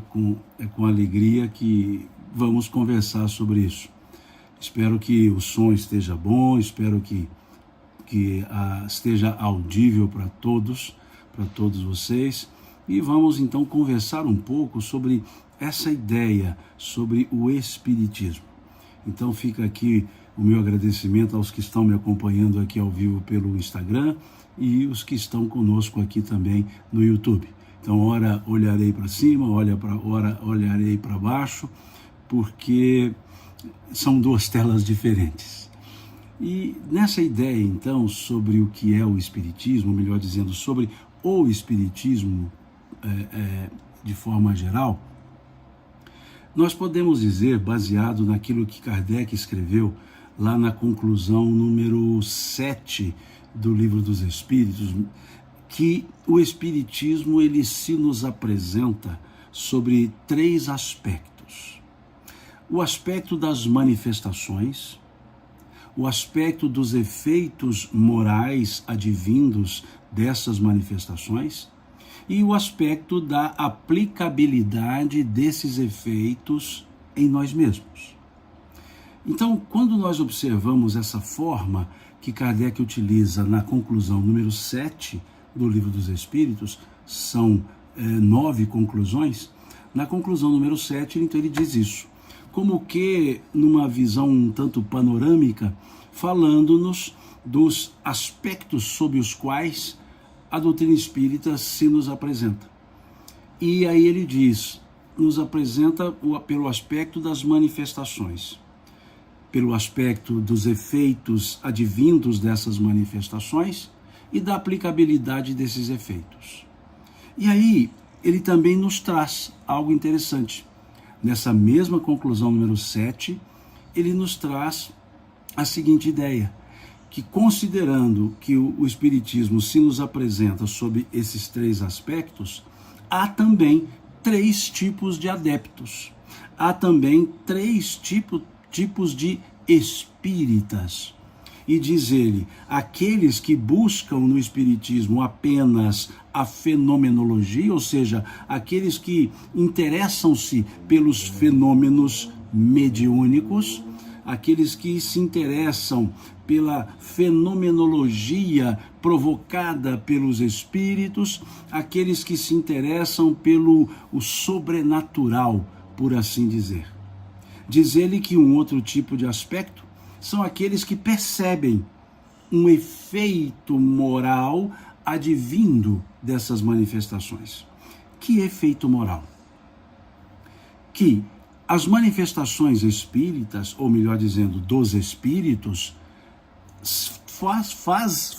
com alegria que vamos conversar sobre isso. Espero que o som esteja bom, espero que esteja audível para todos vocês. E vamos então conversar um pouco sobre essa ideia, sobre o Espiritismo. Então fica aqui o meu agradecimento aos que estão me acompanhando aqui ao vivo pelo Instagram e os que estão conosco aqui também no YouTube. Então, ora olharei para cima, ora olharei para baixo, porque são duas telas diferentes. E nessa ideia, então, sobre o que é o Espiritismo, melhor dizendo, sobre o Espiritismo de forma geral, nós podemos dizer, baseado naquilo que Kardec escreveu lá na conclusão número 7 do Livro dos Espíritos, que o Espiritismo ele se nos apresenta sobre 3 aspectos. O aspecto das manifestações, o aspecto dos efeitos morais advindos dessas manifestações e o aspecto da aplicabilidade desses efeitos em nós mesmos. Então, quando nós observamos essa forma que Kardec utiliza na conclusão número 7 do Livro dos Espíritos, são 9 conclusões, na conclusão número 7, então ele diz isso, como que numa visão um tanto panorâmica, falando-nos dos aspectos sob os quais a doutrina espírita se nos apresenta. E aí ele diz, nos apresenta pelo aspecto das manifestações, pelo aspecto dos efeitos advindos dessas manifestações e da aplicabilidade desses efeitos. E aí ele também nos traz algo interessante. Nessa mesma conclusão número 7, ele nos traz a seguinte ideia, que considerando que o Espiritismo se nos apresenta sob esses 3 aspectos, há também 3 tipos de adeptos, há também 3 tipos de espíritas. E diz ele, aqueles que buscam no Espiritismo apenas a fenomenologia, ou seja, aqueles que interessam-se pelos fenômenos mediúnicos, aqueles que se interessam pela fenomenologia provocada pelos espíritos, aqueles que se interessam pelo sobrenatural, por assim dizer. Diz ele que um outro tipo de aspecto são aqueles que percebem um efeito moral advindo dessas manifestações. Que efeito moral? Que as manifestações espíritas, ou melhor dizendo, dos espíritos,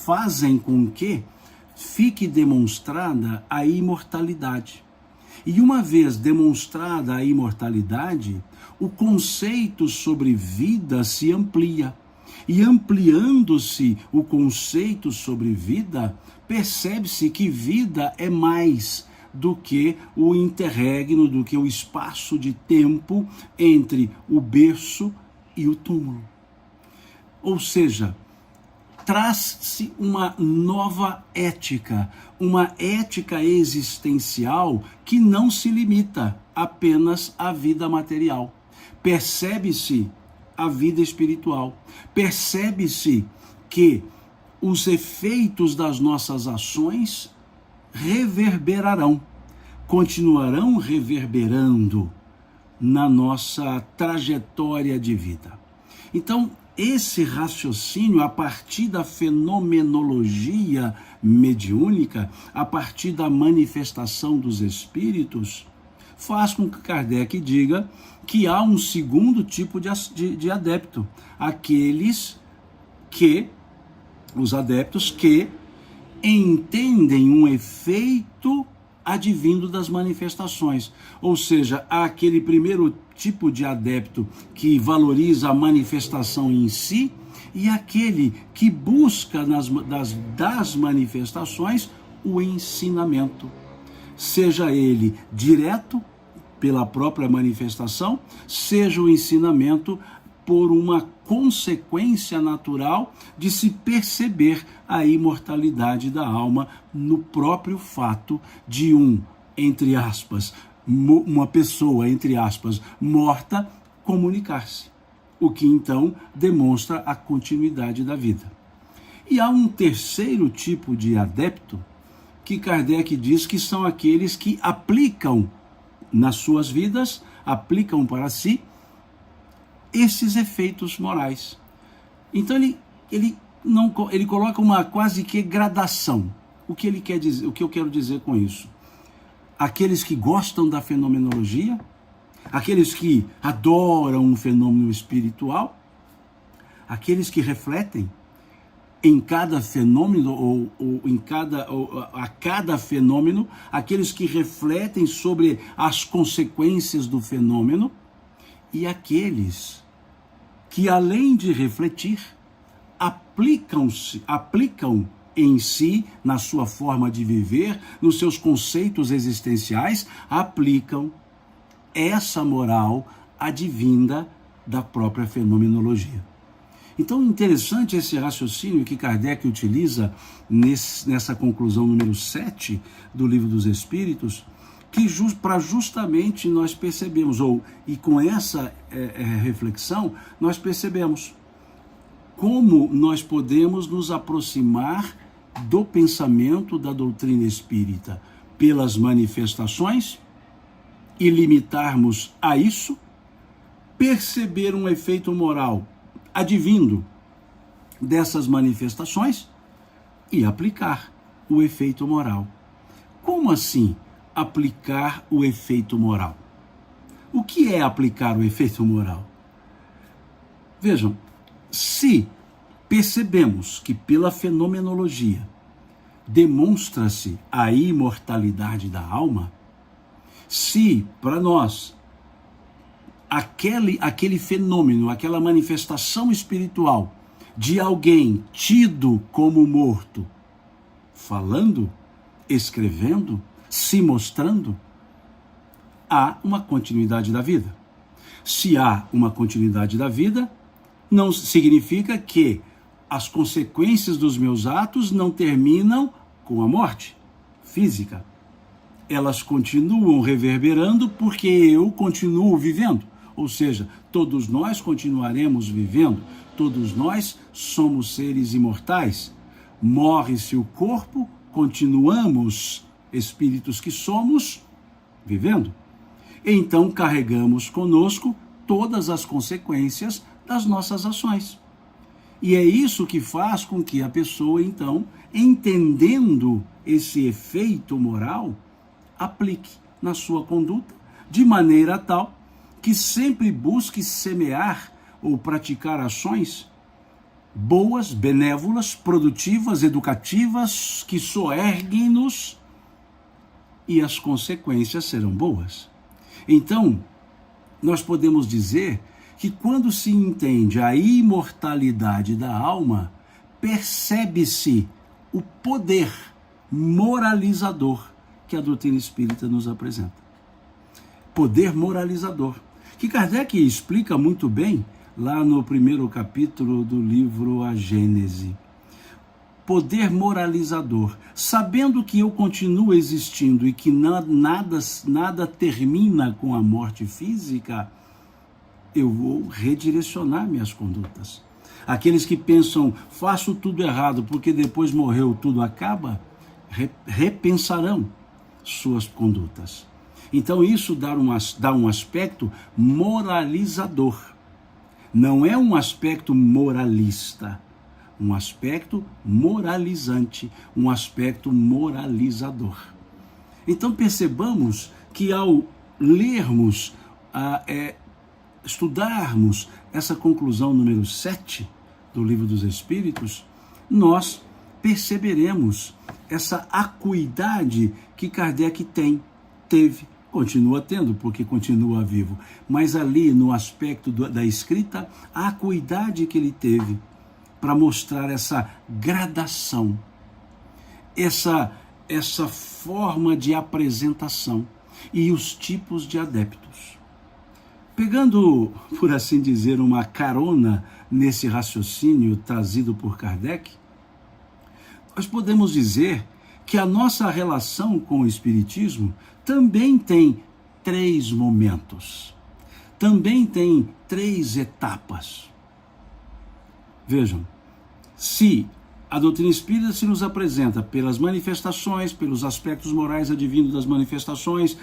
fazem com que fique demonstrada a imortalidade. E uma vez demonstrada a imortalidade, o conceito sobre vida se amplia. E ampliando-se o conceito sobre vida, percebe-se que vida é mais do que o interregno, do que o espaço de tempo entre o berço e o túmulo. Ou seja, traz-se uma nova ética, uma ética existencial que não se limita apenas à vida material. Percebe-se a vida espiritual, percebe-se que os efeitos das nossas ações reverberarão, continuarão reverberando na nossa trajetória de vida. Então, esse raciocínio, a partir da fenomenologia mediúnica, a partir da manifestação dos espíritos, faz com que Kardec diga que há um segundo tipo de adepto, os adeptos que entendem um efeito advindo das manifestações. Ou seja, há aquele primeiro tipo de adepto que valoriza a manifestação em si e aquele que busca das manifestações o ensinamento. Seja ele direto pela própria manifestação, seja o ensinamento por uma consequência natural de se perceber a imortalidade da alma no próprio fato de entre aspas, uma pessoa, entre aspas, morta, comunicar-se, o que então demonstra a continuidade da vida. E há um terceiro tipo de adepto que Kardec diz que são aqueles que aplicam nas suas vidas, aplicam para si esses efeitos morais. Então ele coloca uma quase que gradação. O que ele quer dizer, o que eu quero dizer com isso? Aqueles que gostam da fenomenologia, aqueles que adoram um fenômeno espiritual, aqueles que refletem em cada fenômeno a cada fenômeno, aqueles que refletem sobre as consequências do fenômeno, e aqueles que, além de refletir, aplicam em si, na sua forma de viver, nos seus conceitos existenciais, aplicam essa moral advinda da própria fenomenologia. Então, interessante esse raciocínio que Kardec utiliza nessa conclusão número 7 do Livro dos Espíritos, que para justamente nós percebemos, e com essa reflexão, nós percebemos como nós podemos nos aproximar do pensamento da doutrina espírita pelas manifestações e limitarmos a isso, perceber um efeito moral advindo dessas manifestações e aplicar o efeito moral. Como assim aplicar o efeito moral? O que é aplicar o efeito moral? Vejam, se percebemos que pela fenomenologia demonstra-se a imortalidade da alma, se para nós aquele fenômeno, aquela manifestação espiritual de alguém tido como morto, falando, escrevendo, se mostrando, há uma continuidade da vida. Se há uma continuidade da vida, não significa que as consequências dos meus atos não terminam com a morte física. Elas continuam reverberando porque eu continuo vivendo. Ou seja, todos nós continuaremos vivendo, todos nós somos seres imortais. Morre-se o corpo, continuamos, espíritos que somos, vivendo. Então carregamos conosco todas as consequências das nossas ações. E é isso que faz com que a pessoa, então, entendendo esse efeito moral, aplique na sua conduta de maneira tal que sempre busque semear ou praticar ações boas, benévolas, produtivas, educativas, que soerguem-nos, e as consequências serão boas. Então, nós podemos dizer que quando se entende a imortalidade da alma, percebe-se o poder moralizador que a doutrina espírita nos apresenta. Poder moralizador, que Kardec explica muito bem lá no primeiro capítulo do livro A Gênese. Poder moralizador, sabendo que eu continuo existindo e que nada termina com a morte física, eu vou redirecionar minhas condutas. Aqueles que pensam, faço tudo errado porque depois morreu, tudo acaba, repensarão suas condutas. Então isso dá um aspecto moralizador. Não é um aspecto moralista, um aspecto moralizante, um aspecto moralizador. Então percebamos que ao lermos, estudarmos essa conclusão número 7 do Livro dos Espíritos, nós perceberemos essa acuidade que Kardec teve, continua tendo, porque continua vivo, mas ali no aspecto da escrita, a acuidade que ele teve para mostrar essa gradação, essa forma de apresentação e os tipos de adeptos. Pegando, por assim dizer, uma carona nesse raciocínio trazido por Kardec, nós podemos dizer que a nossa relação com o Espiritismo também tem 3 momentos. Também tem 3 etapas. Vejam, se a doutrina espírita se nos apresenta pelas manifestações, pelos aspectos morais advindos das manifestações,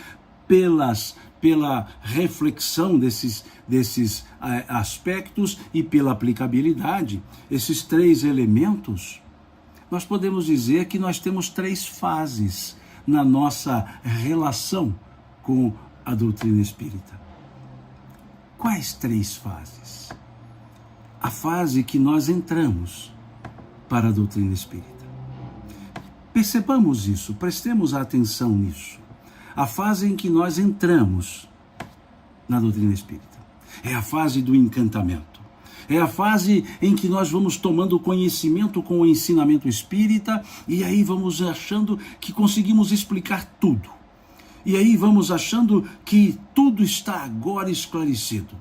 pela reflexão desses aspectos e pela aplicabilidade, esses 3 elementos, nós podemos dizer que nós temos 3 fases na nossa relação com a doutrina espírita. Quais 3 fases? A fase que nós entramos para a doutrina espírita. Percebamos isso, prestemos atenção nisso. A fase em que nós entramos na doutrina espírita é a fase do encantamento. É a fase em que nós vamos tomando conhecimento com o ensinamento espírita e aí vamos achando que conseguimos explicar tudo. E aí vamos achando que tudo está agora esclarecido,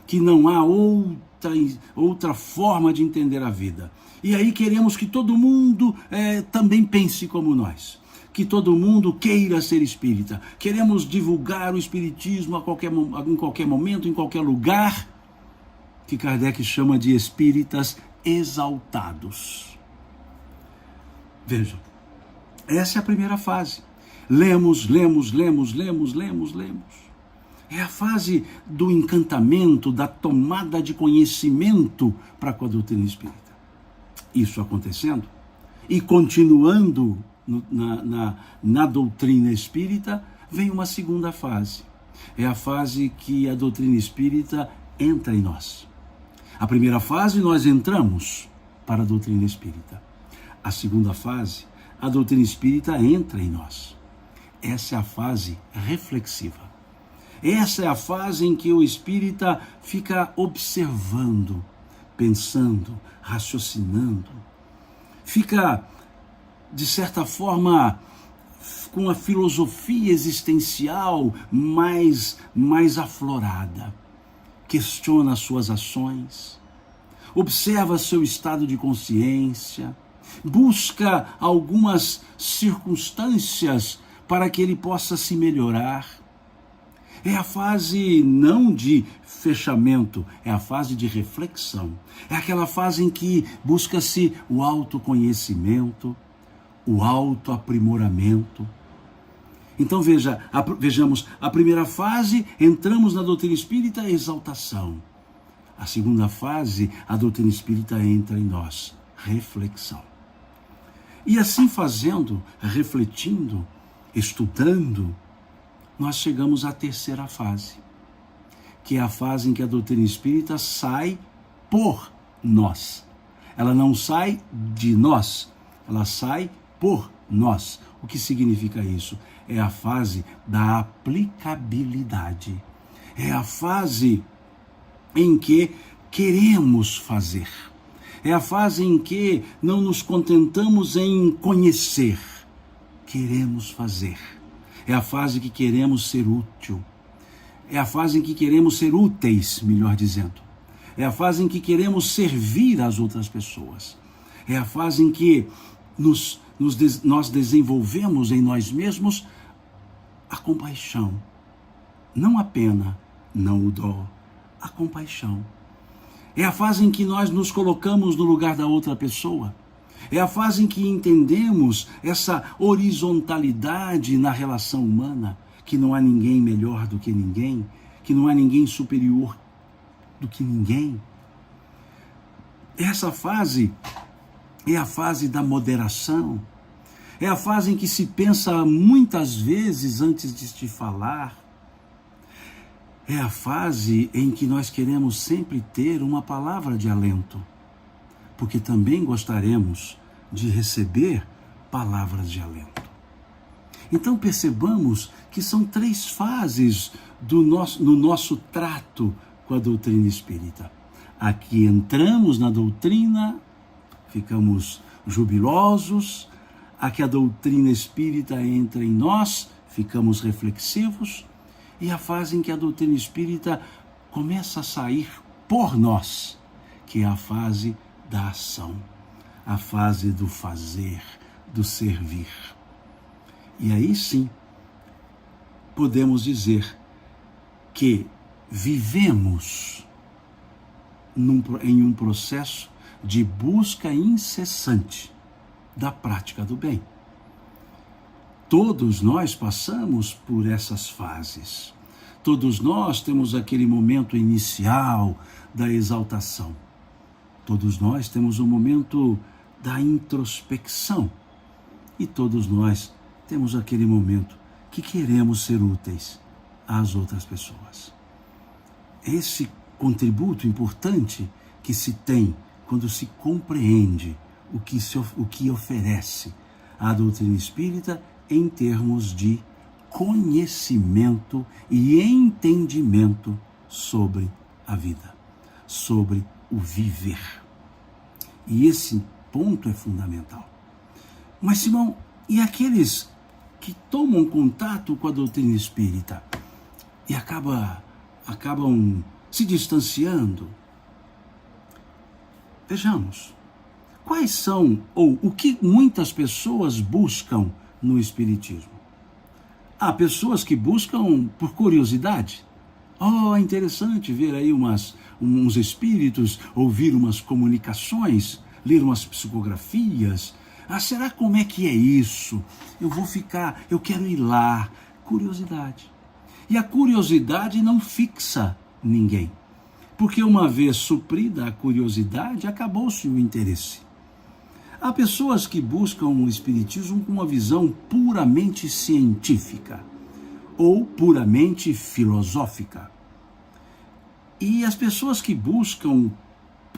que não há outra forma de entender a vida. E aí queremos que todo mundo também pense como nós, que todo mundo queira ser espírita. Queremos divulgar o espiritismo em qualquer momento, em qualquer lugar, que Kardec chama de espíritas exaltados. Vejam, essa é a primeira fase. Lemos. É a fase do encantamento, da tomada de conhecimento para com a doutrina espírita. Isso acontecendo e continuando na doutrina espírita, vem uma segunda fase. É a fase que a doutrina espírita entra em nós. A primeira fase, nós entramos para a doutrina espírita. A segunda fase, a doutrina espírita entra em nós. Essa é a fase reflexiva. Essa é a fase em que o espírita fica observando, pensando, raciocinando. Fica, de certa forma, com a filosofia existencial mais aflorada. Questiona suas ações, observa seu estado de consciência, busca algumas circunstâncias para que ele possa se melhorar. É a fase não de fechamento, é a fase de reflexão. É aquela fase em que busca-se o autoconhecimento, o autoaprimoramento. Então vejamos, a primeira fase, entramos na doutrina espírita, exaltação. A segunda fase, a doutrina espírita entra em nós, reflexão. E assim fazendo, refletindo, estudando, nós chegamos à terceira fase, que é a fase em que a doutrina espírita sai por nós. Ela não sai de nós, ela sai por nós. O que significa isso? É a fase da aplicabilidade. É a fase em que queremos fazer. É a fase em que não nos contentamos em conhecer. Queremos fazer. É a fase que queremos ser útil. É a fase em que queremos ser úteis, melhor dizendo. É a fase em que queremos servir às outras pessoas. É a fase em que nós desenvolvemos em nós mesmos a compaixão. Não a pena, não o dó, a compaixão. É a fase em que nós nos colocamos no lugar da outra pessoa. É a fase em que entendemos essa horizontalidade na relação humana, que não há ninguém melhor do que ninguém, que não há ninguém superior do que ninguém. Essa fase é a fase da moderação. É a fase em que se pensa muitas vezes antes de te falar. É a fase em que nós queremos sempre ter uma palavra de alento, porque também gostaremus de receber palavras de alento. Então percebamos que são 3 fases no nosso trato com a doutrina espírita. Aqui entramos na doutrina, ficamos jubilosos. Aqui a doutrina espírita entra em nós, ficamos reflexivos. E a fase em que a doutrina espírita começa a sair por nós, que é a fase da ação, a fase do fazer, do servir. E aí sim, podemos dizer que vivemos em um processo de busca incessante da prática do bem. Todos nós passamos por essas fases. Todos nós temos aquele momento inicial da exaltação. Todos nós temos o momento da introspecção. E todos nós temos aquele momento que queremos ser úteis às outras pessoas. Esse contributo importante que se tem quando se compreende o que oferece a doutrina espírita em termos de conhecimento e entendimento sobre a vida, sobre o viver. E esse ponto é fundamental. Mas, Simão, e aqueles que tomam contato com a doutrina espírita e acabam se distanciando? Vejamos, quais são, ou o que muitas pessoas buscam no espiritismo? Há pessoas que buscam por curiosidade. É interessante ver aí uns espíritos, ouvir umas comunicações, ler umas psicografias. Será como é que é isso? Eu quero ir lá. Curiosidade. E a curiosidade não fixa ninguém. Porque uma vez suprida a curiosidade, acabou-se o interesse. Há pessoas que buscam o espiritismo com uma visão puramente científica ou puramente filosófica. E as pessoas que buscam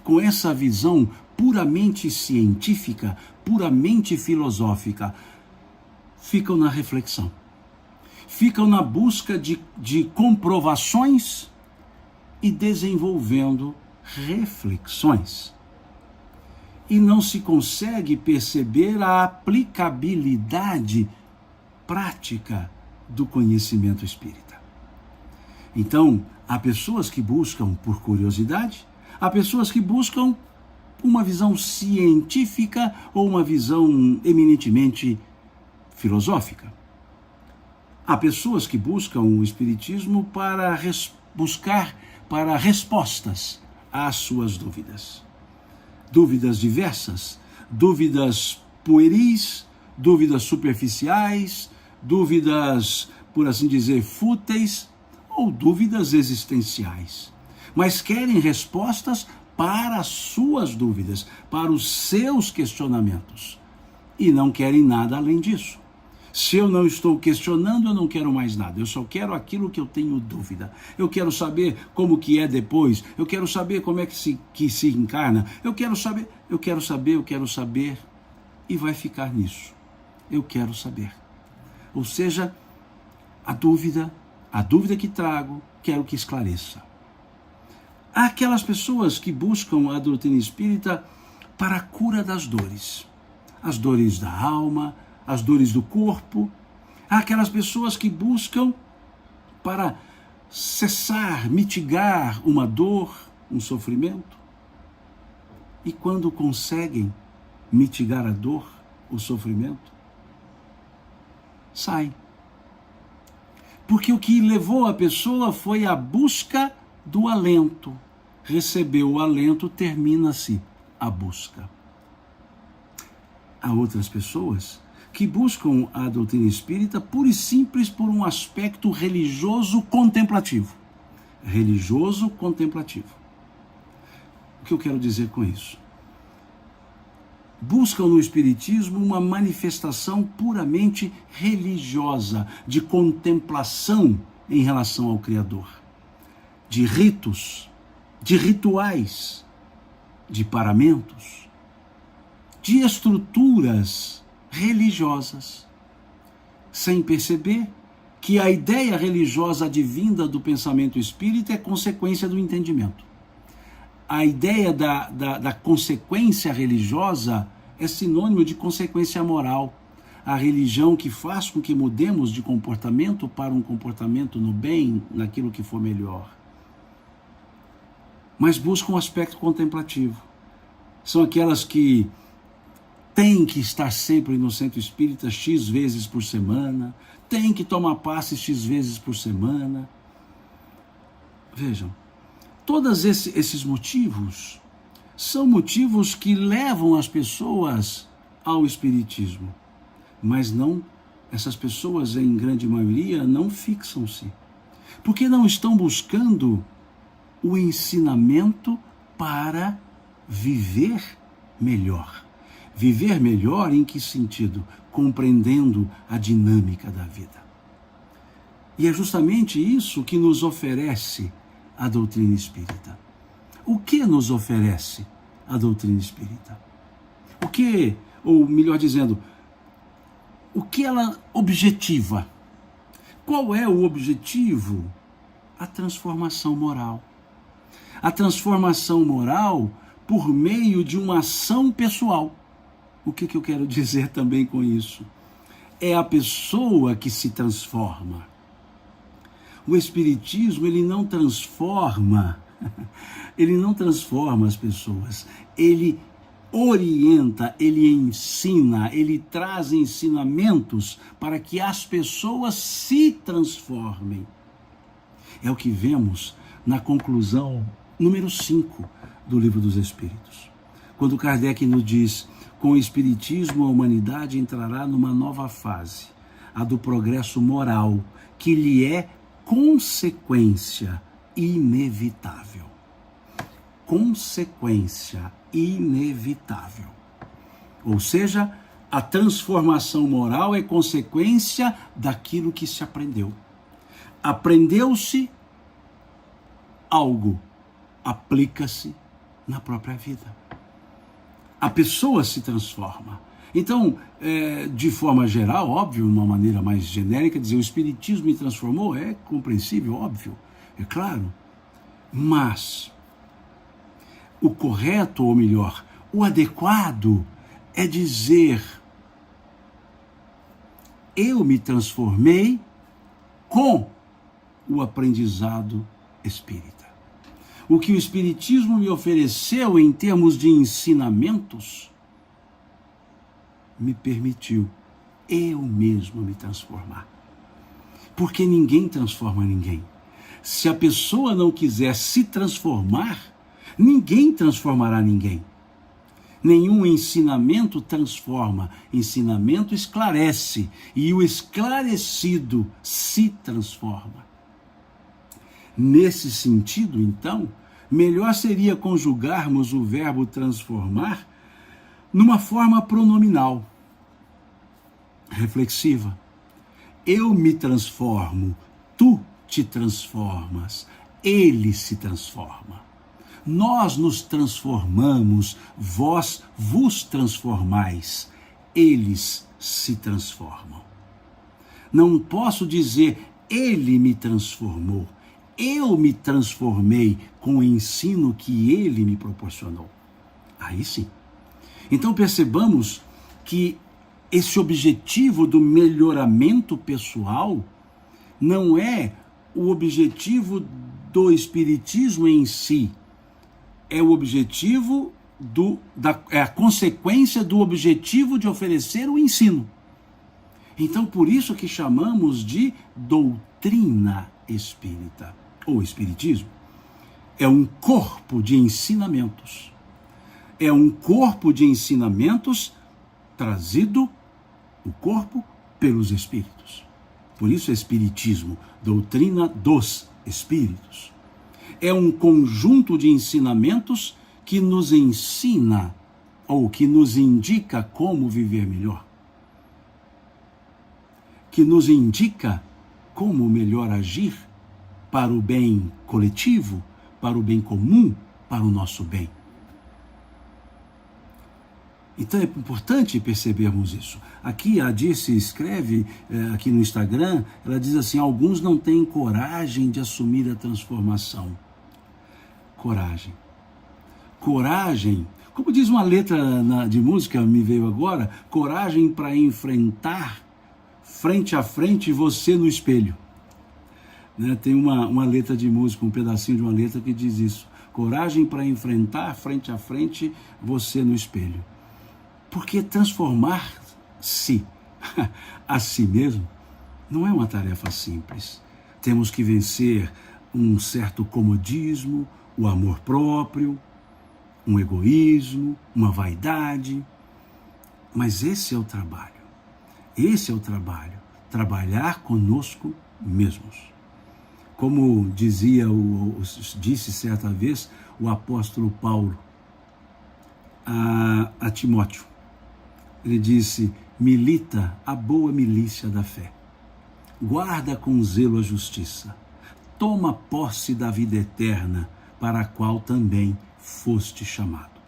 com essa visão puramente científica, puramente filosófica, ficam na reflexão. Ficam na busca de comprovações e desenvolvendo reflexões. E não se consegue perceber a aplicabilidade prática do conhecimento espírita. Então, há pessoas que buscam por curiosidade, há pessoas que buscam uma visão científica ou uma visão eminentemente filosófica. Há pessoas que buscam o espiritismo para buscar respostas às suas dúvidas. Dúvidas diversas, dúvidas pueris, dúvidas superficiais, dúvidas, por assim dizer, fúteis ou dúvidas existenciais. Mas querem respostas para as suas dúvidas, para os seus questionamentos. E não querem nada além disso. Se eu não estou questionando, eu não quero mais nada. Eu só quero aquilo que eu tenho dúvida. Eu quero saber como que é depois. Eu quero saber como é que se encarna. Eu quero saber. E vai ficar nisso. Eu quero saber. Ou seja, a dúvida que trago, quero que esclareça. Há aquelas pessoas que buscam a doutrina espírita para a cura das dores. As dores da alma, as dores do corpo. Há aquelas pessoas que buscam para cessar, mitigar uma dor, um sofrimento. E quando conseguem mitigar a dor, o sofrimento, saem. Porque o que levou a pessoa foi a busca do alento. Recebeu o alento, termina-se a busca. Há outras pessoas que buscam a doutrina espírita pura e simples por um aspecto religioso contemplativo. Religioso contemplativo. O que eu quero dizer com isso? Buscam no espiritismo uma manifestação puramente religiosa, de contemplação em relação ao Criador, de ritos, de rituais, de paramentos, de estruturas religiosas, sem perceber que a ideia religiosa advinda do pensamento espírita é consequência do entendimento. A ideia da consequência religiosa é sinônimo de consequência moral. A religião que faz com que mudemos de comportamento para um comportamento no bem, naquilo que for melhor. Mas buscam um aspecto contemplativo. São aquelas que têm que estar sempre no centro espírita X vezes por semana, têm que tomar passe X vezes por semana, Vejam, todos esses motivos são motivos que levam as pessoas ao espiritismo, mas não, essas pessoas em grande maioria não fixam-se, porque não estão buscando o ensinamento para viver melhor. Viver melhor em que sentido? Compreendendo a dinâmica da vida. E é justamente isso que nos oferece a doutrina espírita. O que nos oferece a doutrina espírita? O que, ou melhor dizendo, o que ela objetiva? Qual é o objetivo? A transformação moral. A transformação moral por meio de uma ação pessoal. O que eu quero dizer também com isso? É a pessoa que se transforma. O Espiritismo, ele não transforma as pessoas. Ele orienta, ele ensina, ele traz ensinamentos para que as pessoas se transformem. É o que vemos na conclusão número 5 do Livro dos Espíritos. Quando Kardec nos diz: com o Espiritismo a humanidade entrará numa nova fase, a do progresso moral, que lhe é consequência inevitável. Consequência inevitável. Ou seja, a transformação moral é consequência daquilo que se aprendeu. Aprendeu-se algo, aplica-se na própria vida. A pessoa se transforma. Então, de forma geral, óbvio, de uma maneira mais genérica, dizer o Espiritismo me transformou é compreensível, óbvio, é claro. Mas o correto, ou melhor, o adequado é dizer: eu me transformei com o aprendizado espírita. O que o Espiritismo me ofereceu em termos de ensinamentos me permitiu eu mesmo me transformar. Porque ninguém transforma ninguém. Se a pessoa não quiser se transformar, ninguém transformará ninguém. Nenhum ensinamento transforma, ensinamento esclarece, e o esclarecido se transforma. Nesse sentido, então, melhor seria conjugarmos o verbo transformar numa forma pronominal, reflexiva. Eu me transformo, tu te transformas, ele se transforma. Nós nos transformamos, vós vos transformais, eles se transformam. Não posso dizer ele me transformou, eu me transformei com o ensino que ele me proporcionou. Aí sim. Então percebamos que esse objetivo do melhoramento pessoal não é o objetivo do Espiritismo em si, é o objetivo é a consequência do objetivo de oferecer o ensino. Então, por isso que chamamos de doutrina espírita, ou espiritismo. É um corpo de ensinamentos. É um corpo de ensinamentos trazido, o corpo, pelos espíritos. Por isso é espiritismo, doutrina dos espíritos. É um conjunto de ensinamentos que nos ensina, ou que nos indica como viver melhor. Que nos indica como melhor agir para o bem coletivo, para o bem comum, para o nosso bem. Então é importante percebermos isso. Aqui a Dirce escreve, aqui no Instagram, ela diz assim: alguns não têm coragem de assumir a transformação. Coragem. Coragem, como diz uma letra de música, me veio agora, coragem para enfrentar frente a frente você no espelho. Né? Tem uma letra de música, um pedacinho de uma letra que diz isso. Coragem para enfrentar frente a frente você no espelho. Porque transformar-se a si mesmo não é uma tarefa simples. Temos que vencer um certo comodismo, o amor próprio, um egoísmo, uma vaidade. Mas esse é o trabalho. Esse é o trabalho. Trabalhar conosco mesmos. Como disse certa vez o apóstolo Paulo a Timóteo. Ele disse: milita a boa milícia da fé. Guarda com zelo a justiça. Toma posse da vida eterna, para a qual também foste chamado.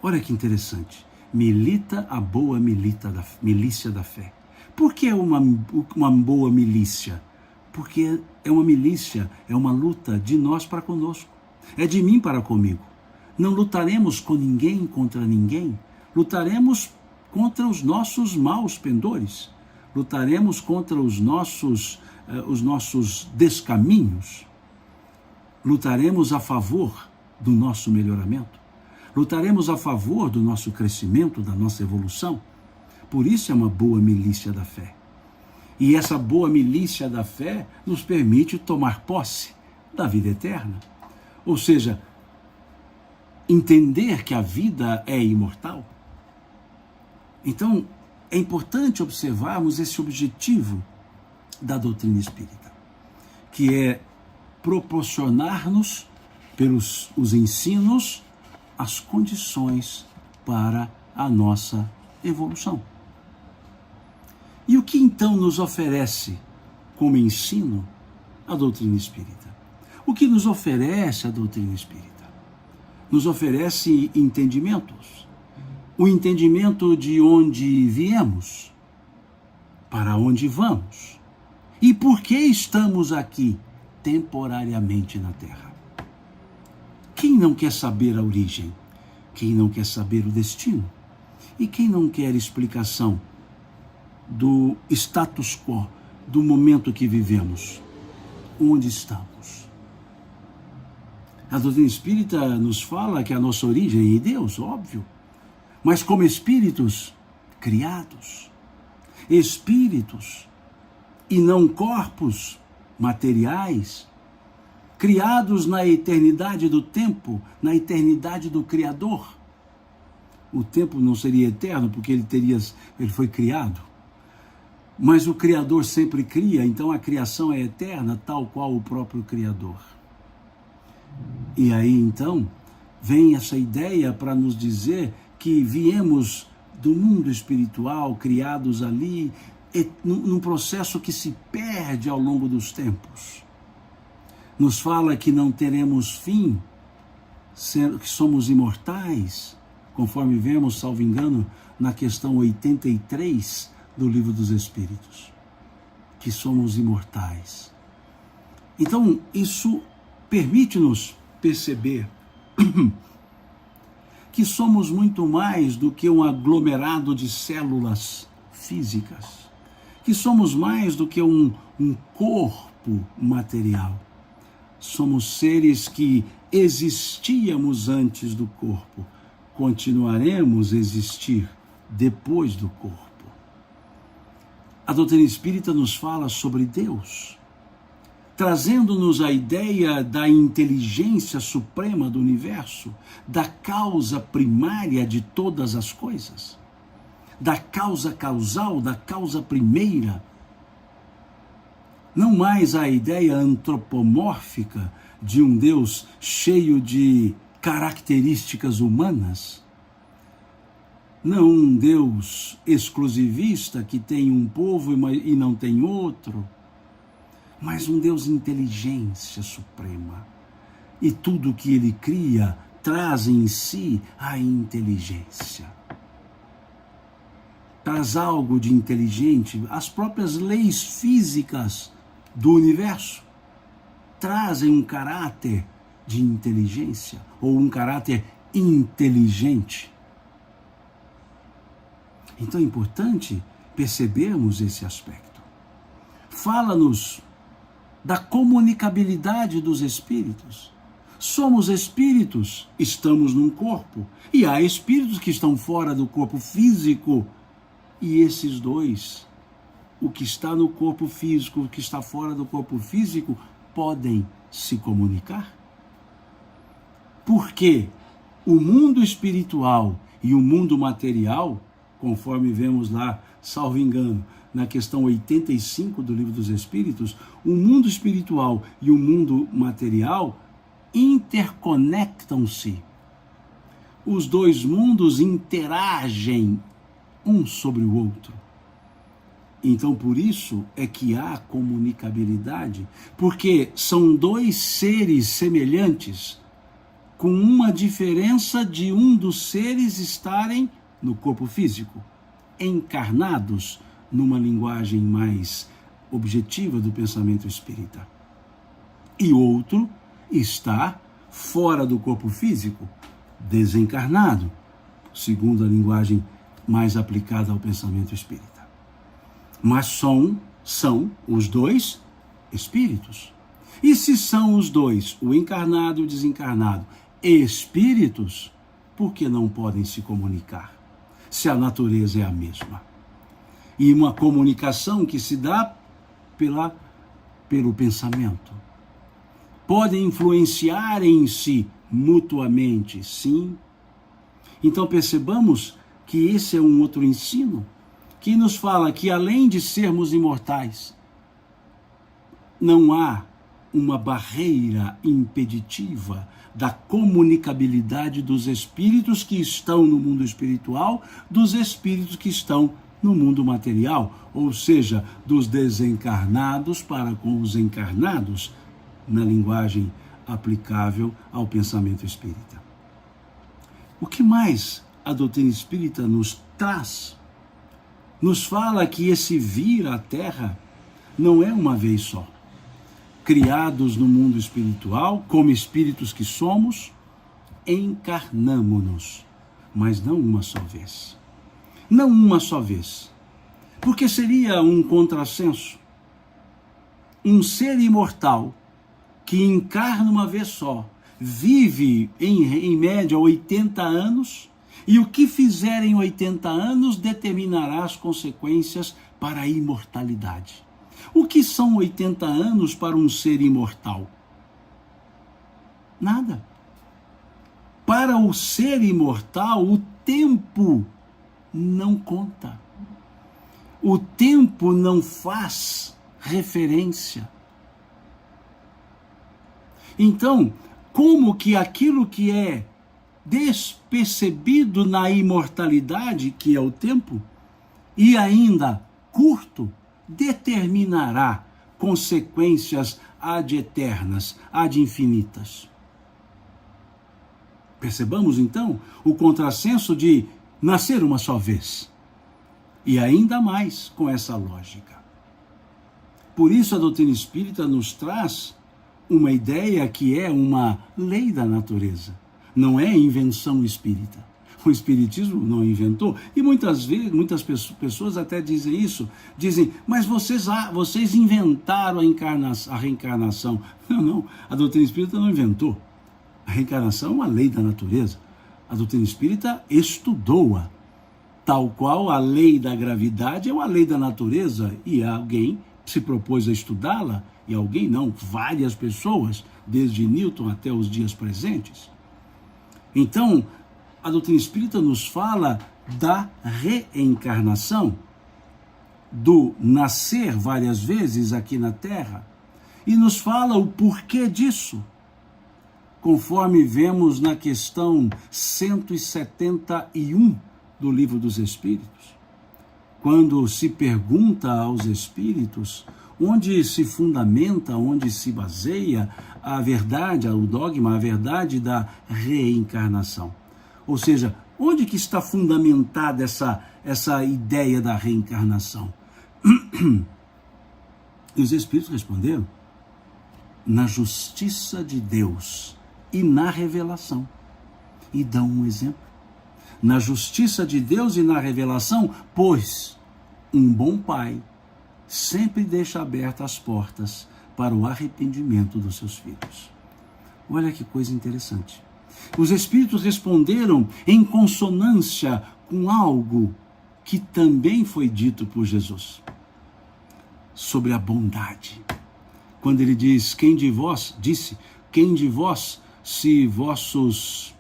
Olha que interessante. Milita a boa milícia da fé. Por que é uma boa milícia? Porque é uma milícia, é uma luta de nós para conosco. É de mim para comigo. Não lutaremos com ninguém contra ninguém. Lutaremos contra os nossos maus pendores. Lutaremos contra os nossos descaminhos. Lutaremos a favor do nosso melhoramento. Lutaremos a favor do nosso crescimento, da nossa evolução. Por isso é uma boa milícia da fé. E essa boa milícia da fé nos permite tomar posse da vida eterna. Ou seja, entender que a vida é imortal. Então, é importante observarmos esse objetivo da doutrina espírita, que é proporcionar-nos, pelos os ensinos, as condições para a nossa evolução. E o que então nos oferece como ensino a doutrina espírita? O que nos oferece a doutrina espírita? Nos oferece entendimentos. O entendimento de onde viemos, para onde vamos e por que estamos aqui temporariamente na Terra. Quem não quer saber a origem? Quem não quer saber o destino? E quem não quer explicação do status quo, do momento que vivemos? Onde estamos? A doutrina espírita nos fala que a nossa origem é em Deus, óbvio, mas como espíritos criados, espíritos e não corpos materiais, criados na eternidade do tempo, na eternidade do Criador. O tempo não seria eterno porque ele foi criado, mas o Criador sempre cria, então a criação é eterna, tal qual o próprio Criador. E aí então vem essa ideia para nos dizer que viemos do mundo espiritual, criados ali, num processo que se perde ao longo dos tempos. Nos fala que não teremos fim, que somos imortais, conforme vemos, salvo engano, na questão 83 do Livro dos Espíritos, que somos imortais. Então, isso permite-nos perceber que somos muito mais do que um aglomerado de células físicas, que somos mais do que um corpo material. Somos seres que existíamos antes do corpo, continuaremos a existir depois do corpo. A doutrina espírita nos fala sobre Deus, trazendo-nos a ideia da inteligência suprema do universo, da causa primária de todas as coisas, da causa causal, da causa primeira. Não mais a ideia antropomórfica de um Deus cheio de características humanas. Não um Deus exclusivista que tem um povo e não tem outro, mas um Deus inteligência suprema. E tudo que ele cria traz em si a inteligência. Traz algo de inteligente, as próprias leis físicas do universo trazem um caráter de inteligência, ou um caráter inteligente. Então é importante percebermos esse aspecto. Fala-nos da comunicabilidade dos espíritos. Somos espíritos, estamos num corpo, e há espíritos que estão fora do corpo físico, e esses dois, o que está no corpo físico, o que está fora do corpo físico, podem se comunicar? Porque o mundo espiritual e o mundo material, conforme vemos lá, salvo engano, na questão 85 do Livro dos Espíritos, o mundo espiritual e o mundo material interconectam-se. Os dois mundos interagem um sobre o outro. Então, por isso é que há comunicabilidade, porque são dois seres semelhantes, com uma diferença de um dos seres estarem no corpo físico, encarnados, numa linguagem mais objetiva do pensamento espírita. E outro está fora do corpo físico, desencarnado, segundo a linguagem mais aplicada ao pensamento espírita. Mas são os dois espíritos. E se são os dois, o encarnado e o desencarnado, espíritos, por que não podem se comunicar? Se a natureza é a mesma. E uma comunicação que se dá pelo pensamento. Podem influenciar em si mutuamente, sim. Então percebamos que esse é um outro ensino, que nos fala que além de sermos imortais, não há uma barreira impeditiva da comunicabilidade dos espíritos que estão no mundo espiritual, dos espíritos que estão no mundo material, ou seja, dos desencarnados para com os encarnados, na linguagem aplicável ao pensamento espírita. O que mais a doutrina espírita nos traz? Nos fala que esse vir à Terra não é uma vez só. Criados no mundo espiritual, como espíritos que somos, encarnamo-nos, mas não uma só vez. Não uma só vez. Porque seria um contrassenso. Um ser imortal que encarna uma vez só, vive em média 80 anos, e o que fizer em 80 anos determinará as consequências para a imortalidade. O que são 80 anos para um ser imortal? Nada. Para o ser imortal, o tempo não conta. O tempo não faz referência. Então, como que aquilo que é despercebido na imortalidade, que é o tempo, e ainda curto, determinará consequências ad eternas, ad infinitas. Percebamos então o contrassenso de nascer uma só vez, e ainda mais com essa lógica. Por isso a doutrina espírita nos traz uma ideia que é uma lei da natureza, não é invenção espírita. O espiritismo não inventou, e muitas vezes, muitas pessoas até dizem isso, dizem, mas vocês inventaram a reencarnação. Não, a doutrina espírita não inventou. A reencarnação é uma lei da natureza. A doutrina espírita estudou-a, tal qual a lei da gravidade é uma lei da natureza, e alguém se propôs a estudá-la, e alguém não, várias pessoas, desde Newton até os dias presentes. Então, a doutrina espírita nos fala da reencarnação, do nascer várias vezes aqui na Terra, e nos fala o porquê disso, conforme vemos na questão 171 do Livro dos Espíritos, quando se pergunta aos espíritos onde se fundamenta, onde se baseia a verdade, o dogma, a verdade da reencarnação. Ou seja, onde que está fundamentada essa ideia da reencarnação? E os espíritos responderam: na justiça de Deus e na revelação. E dão um exemplo. Na justiça de Deus e na revelação, pois um bom pai sempre deixa abertas as portas para o arrependimento dos seus filhos. Olha que coisa interessante. Os espíritos responderam em consonância com algo que também foi dito por Jesus sobre a bondade. quando ele diz, quem de vós, se vossos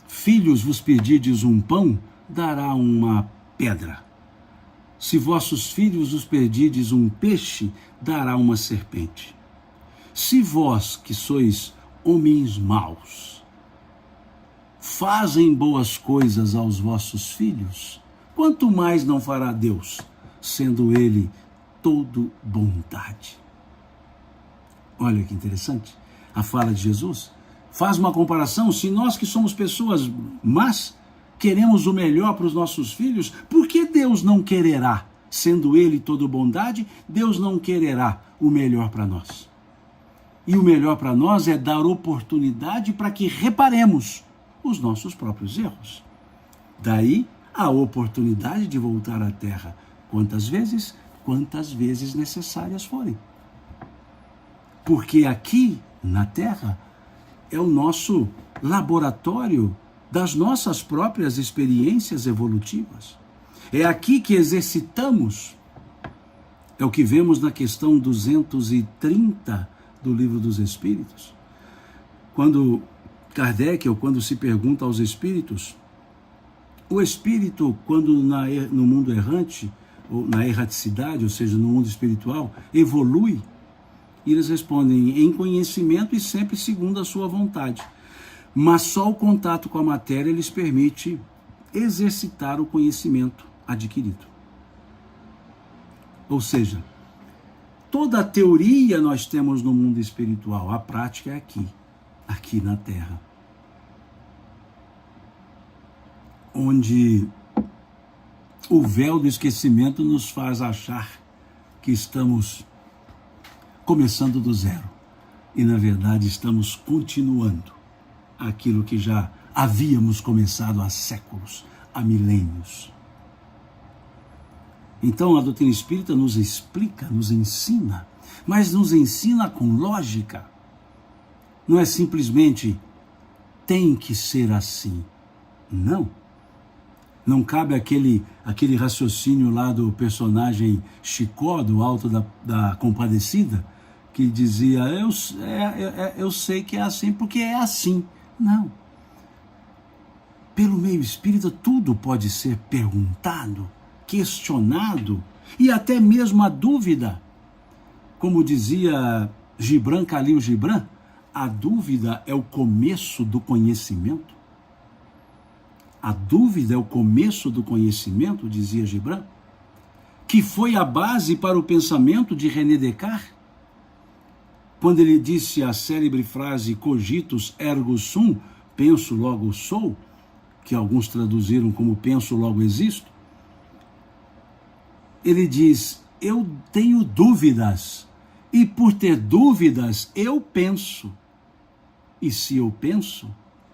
filhos vos pedirdes um pão, dará uma pedra. Se vossos filhos vos pedirdes um peixe, dará uma serpente. Se vós, que sois homens maus, fazem boas coisas aos vossos filhos, quanto mais não fará Deus, sendo Ele todo bondade. Olha que interessante, a fala de Jesus faz uma comparação. Se nós que somos pessoas más, queremos o melhor para os nossos filhos, por que Deus não quererá? Sendo Ele todo bondade, Deus não quererá o melhor para nós. E o melhor para nós é dar oportunidade para que reparemos os nossos próprios erros. Daí a oportunidade de voltar à terra, quantas vezes necessárias forem. Porque aqui na terra é o nosso laboratório das nossas próprias experiências evolutivas. É aqui que exercitamos. É o que vemos na questão 230 do Livro dos Espíritos. Quando Kardec, ou quando se pergunta aos espíritos, o espírito, quando no mundo errante, ou na erraticidade, ou seja, no mundo espiritual, evolui, e eles respondem em conhecimento e sempre segundo a sua vontade. Mas só o contato com a matéria lhes permite exercitar o conhecimento adquirido. Ou seja, toda a teoria nós temos no mundo espiritual, a prática é aqui na Terra. Onde o véu do esquecimento nos faz achar que estamos começando do zero. E, na verdade, estamos continuando aquilo que já havíamos começado há séculos, há milênios. Então, a doutrina espírita nos explica, nos ensina, mas nos ensina com lógica. Não é simplesmente tem que ser assim. Não. Não cabe aquele raciocínio lá do personagem Chicó, do Alto da Compadecida, que dizia, eu sei que é assim porque é assim. Não. Pelo meio espírita, tudo pode ser perguntado, questionado, e até mesmo a dúvida. Como dizia Khalil Gibran, a dúvida é o começo do conhecimento. A dúvida é o começo do conhecimento, dizia Gibran, que foi a base para o pensamento de René Descartes, quando ele disse a célebre frase cogitus ergo sum, penso logo sou, que alguns traduziram como penso logo existo. Ele diz, eu tenho dúvidas, e por ter dúvidas eu penso, e se eu penso,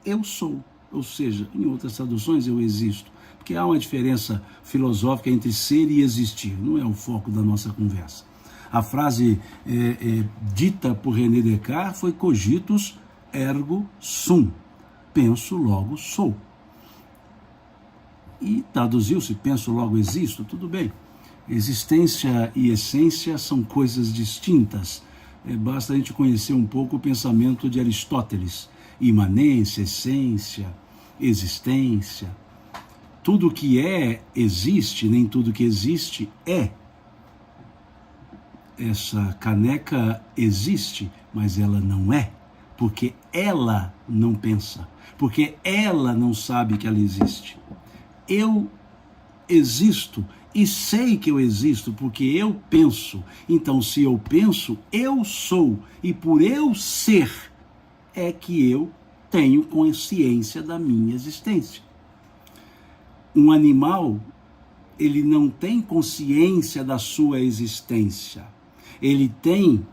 eu sou. Ou seja, em outras traduções, eu existo. Porque há uma diferença filosófica entre ser e existir. Não é o foco da nossa conversa. A frase dita por René Descartes foi cogitus ergo sum. Penso, logo sou. E traduziu-se, penso, logo existo. Tudo bem. Existência e essência são coisas distintas. Basta a gente conhecer um pouco o pensamento de Aristóteles. Imanência, essência, existência. Tudo que é, existe, nem tudo que existe é. Essa caneca existe, mas ela não é, porque ela não pensa, porque ela não sabe que ela existe. Eu existo e sei que eu existo porque eu penso. Então, se eu penso, eu sou, e por eu ser é que eu tenho consciência da minha existência. Um animal, ele não tem consciência da sua existência. Ele tem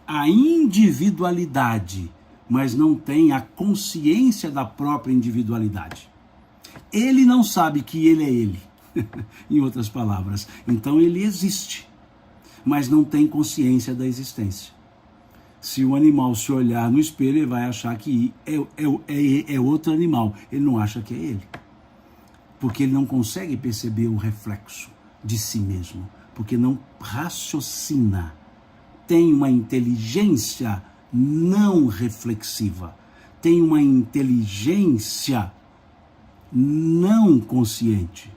a individualidade, mas não tem a consciência da própria individualidade. Ele não sabe que ele é ele, em outras palavras. Então ele existe, mas não tem consciência da existência. Se o animal se olhar no espelho, ele vai achar que é outro animal. Ele não acha que é ele. Porque ele não consegue perceber o reflexo de si mesmo. Porque não raciocina tem uma inteligência não reflexiva, tem uma inteligência não consciente.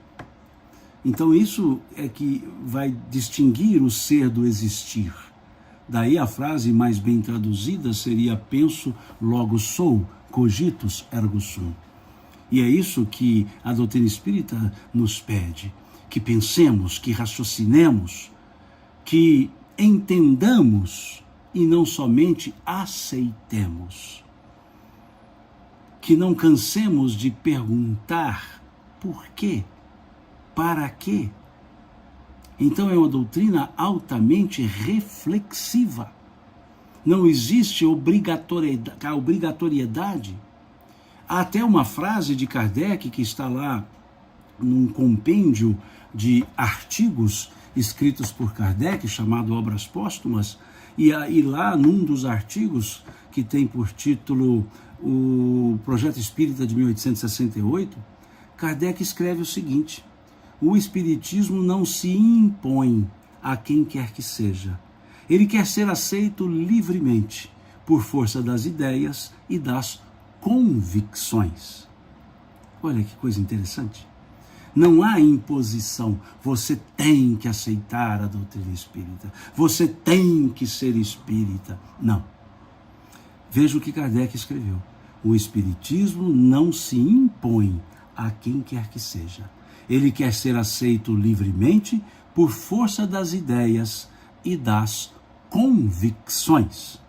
Então isso é que vai distinguir o ser do existir. Daí a frase mais bem traduzida seria: penso, logo sou, cogitus ergo sum. E é isso que a doutrina espírita nos pede, que pensemos, que raciocinemos, que entendamos e não somente aceitemos. Que não cansemos de perguntar por quê, para quê. Então é uma doutrina altamente reflexiva. Não existe obrigatoriedade. Há até uma frase de Kardec que está lá num compêndio de artigos escritos por Kardec, chamado Obras Póstumas, e lá num dos artigos, que tem por título o Projeto Espírita de 1868, Kardec escreve o seguinte: o Espiritismo não se impõe a quem quer que seja. Ele quer ser aceito livremente, por força das ideias e das convicções. Olha que coisa interessante. Não há imposição. Você tem que aceitar a doutrina espírita. Você tem que ser espírita. Não. Veja o que Kardec escreveu. O Espiritismo não se impõe a quem quer que seja. Ele quer ser aceito livremente por força das ideias e das convicções.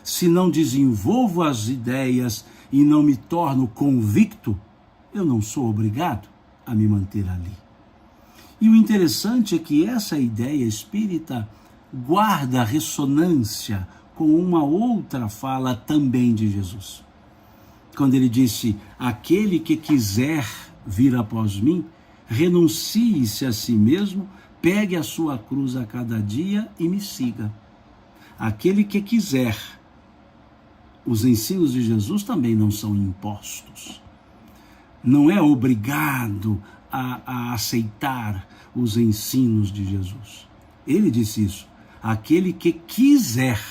Se não desenvolvo as ideias e não me torno convicto, eu não sou obrigado a me manter ali. E o interessante é que essa ideia espírita guarda ressonância com uma outra fala também de Jesus. Quando ele disse: aquele que quiser vir após mim, renuncie-se a si mesmo, pegue a sua cruz a cada dia e me siga. Aquele que quiser. Os ensinos de Jesus também não são impostos. Não é obrigado a aceitar os ensinos de Jesus. Ele disse isso. Aquele que quiser.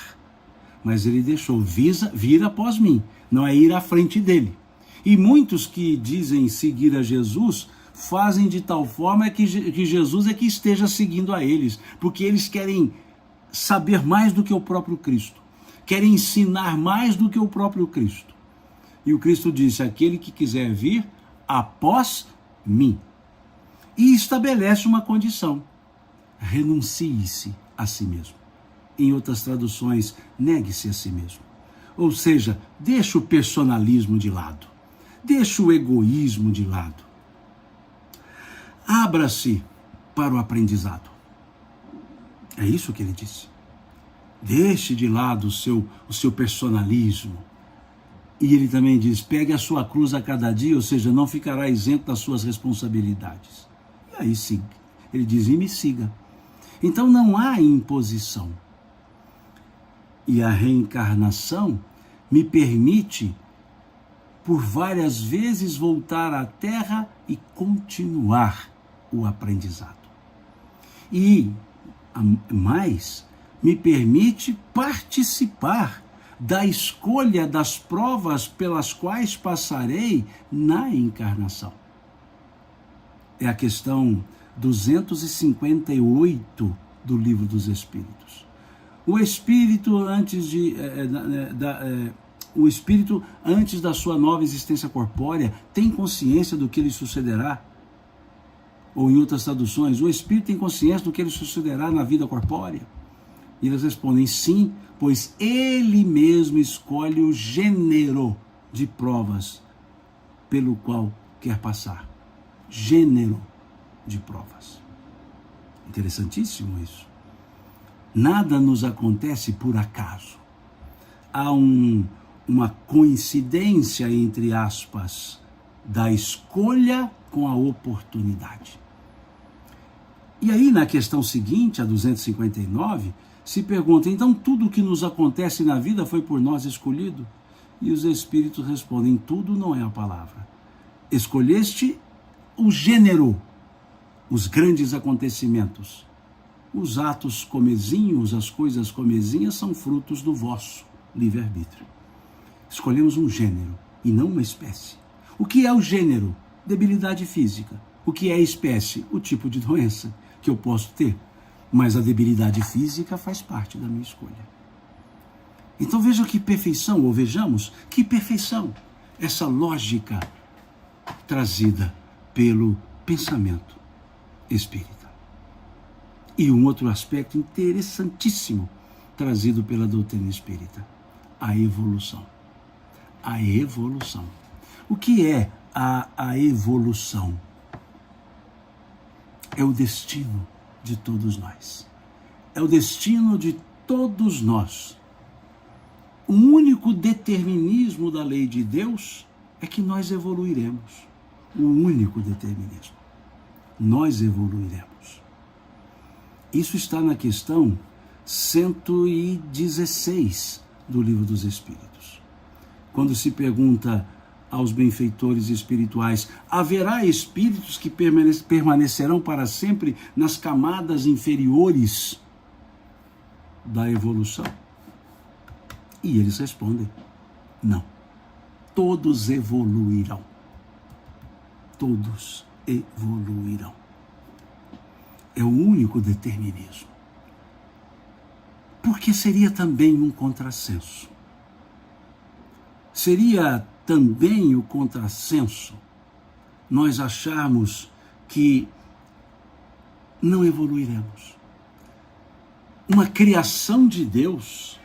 Mas ele deixou: vir após mim. Não é ir à frente dele. E muitos que dizem seguir a Jesus fazem de tal forma que Jesus é que esteja seguindo a eles, porque eles querem saber mais do que o próprio Cristo, querem ensinar mais do que o próprio Cristo. E o Cristo disse: aquele que quiser vir após mim. E estabelece uma condição: renuncie-se a si mesmo. Em outras traduções, negue-se a si mesmo. Ou seja, deixa o personalismo de lado, deixa o egoísmo de lado. Abra-se para o aprendizado. É isso que ele disse. Deixe de lado o seu personalismo. E ele também diz: pegue a sua cruz a cada dia, ou seja, não ficará isento das suas responsabilidades. E aí siga. Ele diz: e me siga. Então não há imposição. E a reencarnação me permite, por várias vezes, voltar à Terra e continuar o aprendizado. E mais, me permite participar da escolha das provas pelas quais passarei na encarnação. É a questão 258 do Livro dos Espíritos. O espírito antes da sua nova existência corpórea tem consciência do que lhe sucederá? Ou em outras traduções, o espírito tem consciência do que lhe sucederá na vida corpórea? E eles respondem: sim, pois ele mesmo escolhe o gênero de provas pelo qual quer passar. Gênero de provas. Interessantíssimo isso. Nada nos acontece por acaso. Há uma coincidência, entre aspas, da escolha com a oportunidade. E aí, na questão seguinte, a 259, se pergunta: então tudo o que nos acontece na vida foi por nós escolhido? E os espíritos respondem: tudo não é a palavra. Escolheste o gênero, os grandes acontecimentos. os atos comezinhos, as coisas comezinhas são frutos do vosso livre-arbítrio. Escolhemos um gênero e não uma espécie. O que é o gênero? Debilidade física. O que é a espécie? O tipo de doença que eu posso ter. Mas a debilidade física faz parte da minha escolha. Então veja que perfeição, ou vejamos que perfeição, essa lógica trazida pelo pensamento espírita. E um outro aspecto interessantíssimo trazido pela doutrina espírita, a evolução. A evolução. O que é a evolução? É o destino de todos nós. É o destino de todos nós. O único determinismo da lei de Deus é que nós evoluiremos. O único determinismo. Nós evoluiremos. Isso está na questão 116 do Livro dos Espíritos. Quando se pergunta aos benfeitores espirituais, haverá espíritos que permanecerão para sempre nas camadas inferiores da evolução? E eles respondem, não. Todos evoluirão. Todos evoluirão. É o único determinismo. Porque seria também um contrassenso. Seria também o contrassenso nós acharmos que não evoluiremos. Uma criação de Deus,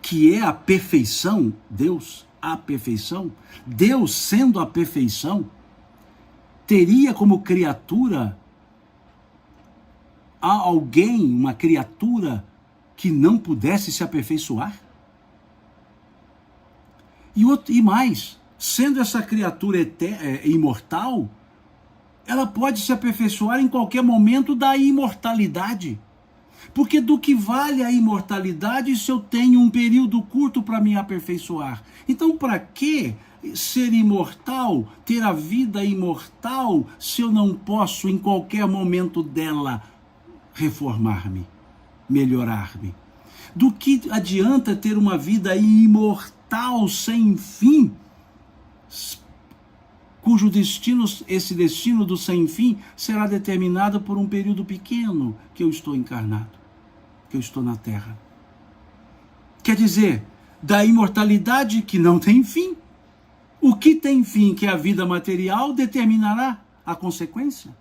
que é a perfeição, Deus, a perfeição, Deus sendo a perfeição, teria como criatura alguém, uma criatura que não pudesse se aperfeiçoar? E mais, sendo essa criatura imortal, ela pode se aperfeiçoar em qualquer momento da imortalidade. Porque do que vale a imortalidade se eu tenho um período curto para me aperfeiçoar? Então, para que ser imortal, ter a vida imortal, se eu não posso, em qualquer momento dela, reformar-me, melhorar-me? Do que adianta ter uma vida imortal sem fim, cujo destino, esse destino do sem fim, será determinado por um período pequeno que eu estou encarnado, que eu estou na Terra? Quer dizer, da imortalidade que não tem fim. O que tem fim, que é a vida material, determinará a consequência.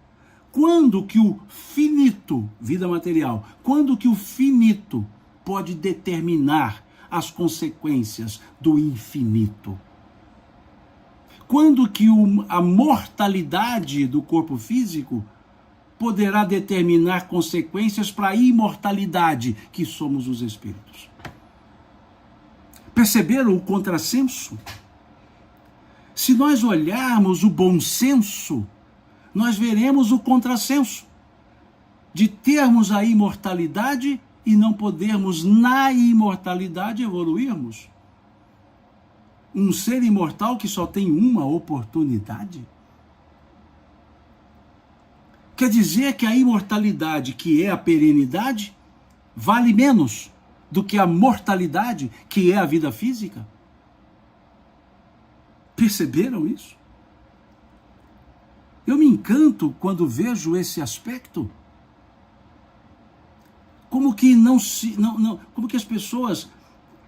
Quando que o finito, vida material, quando que o finito pode determinar as consequências do infinito? Quando que a mortalidade do corpo físico poderá determinar consequências para a imortalidade que somos os espíritos? Perceberam o contrassenso? Se nós olharmos o bom senso, nós veremos o contrassenso de termos a imortalidade e não podermos, na imortalidade, evoluirmos. Um ser imortal que só tem uma oportunidade. Quer dizer que a imortalidade, que é a perenidade, vale menos do que a mortalidade, que é a vida física? Perceberam isso? Eu me encanto quando vejo esse aspecto. Como que como que as pessoas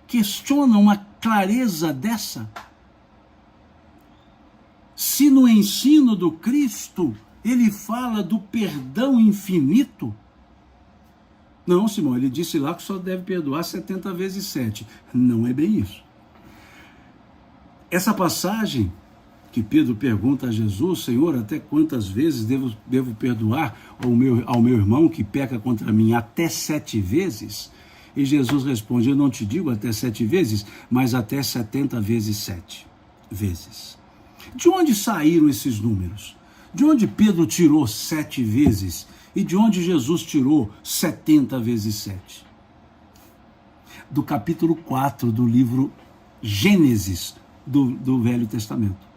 questionam uma clareza dessa? Se no ensino do Cristo ele fala do perdão infinito. Não, Simão, ele disse lá que só deve perdoar 70 vezes 7. Não é bem isso. Essa passagem que Pedro pergunta a Jesus, Senhor, até quantas vezes devo perdoar ao meu irmão que peca contra mim? Até 7 vezes? E Jesus responde, eu não te digo até 7 vezes, mas até 70 vezes 7 vezes. De onde saíram esses números? De onde Pedro tirou 7 vezes? E de onde Jesus tirou 70 vezes 7? Do capítulo 4 do livro Gênesis do Velho Testamento.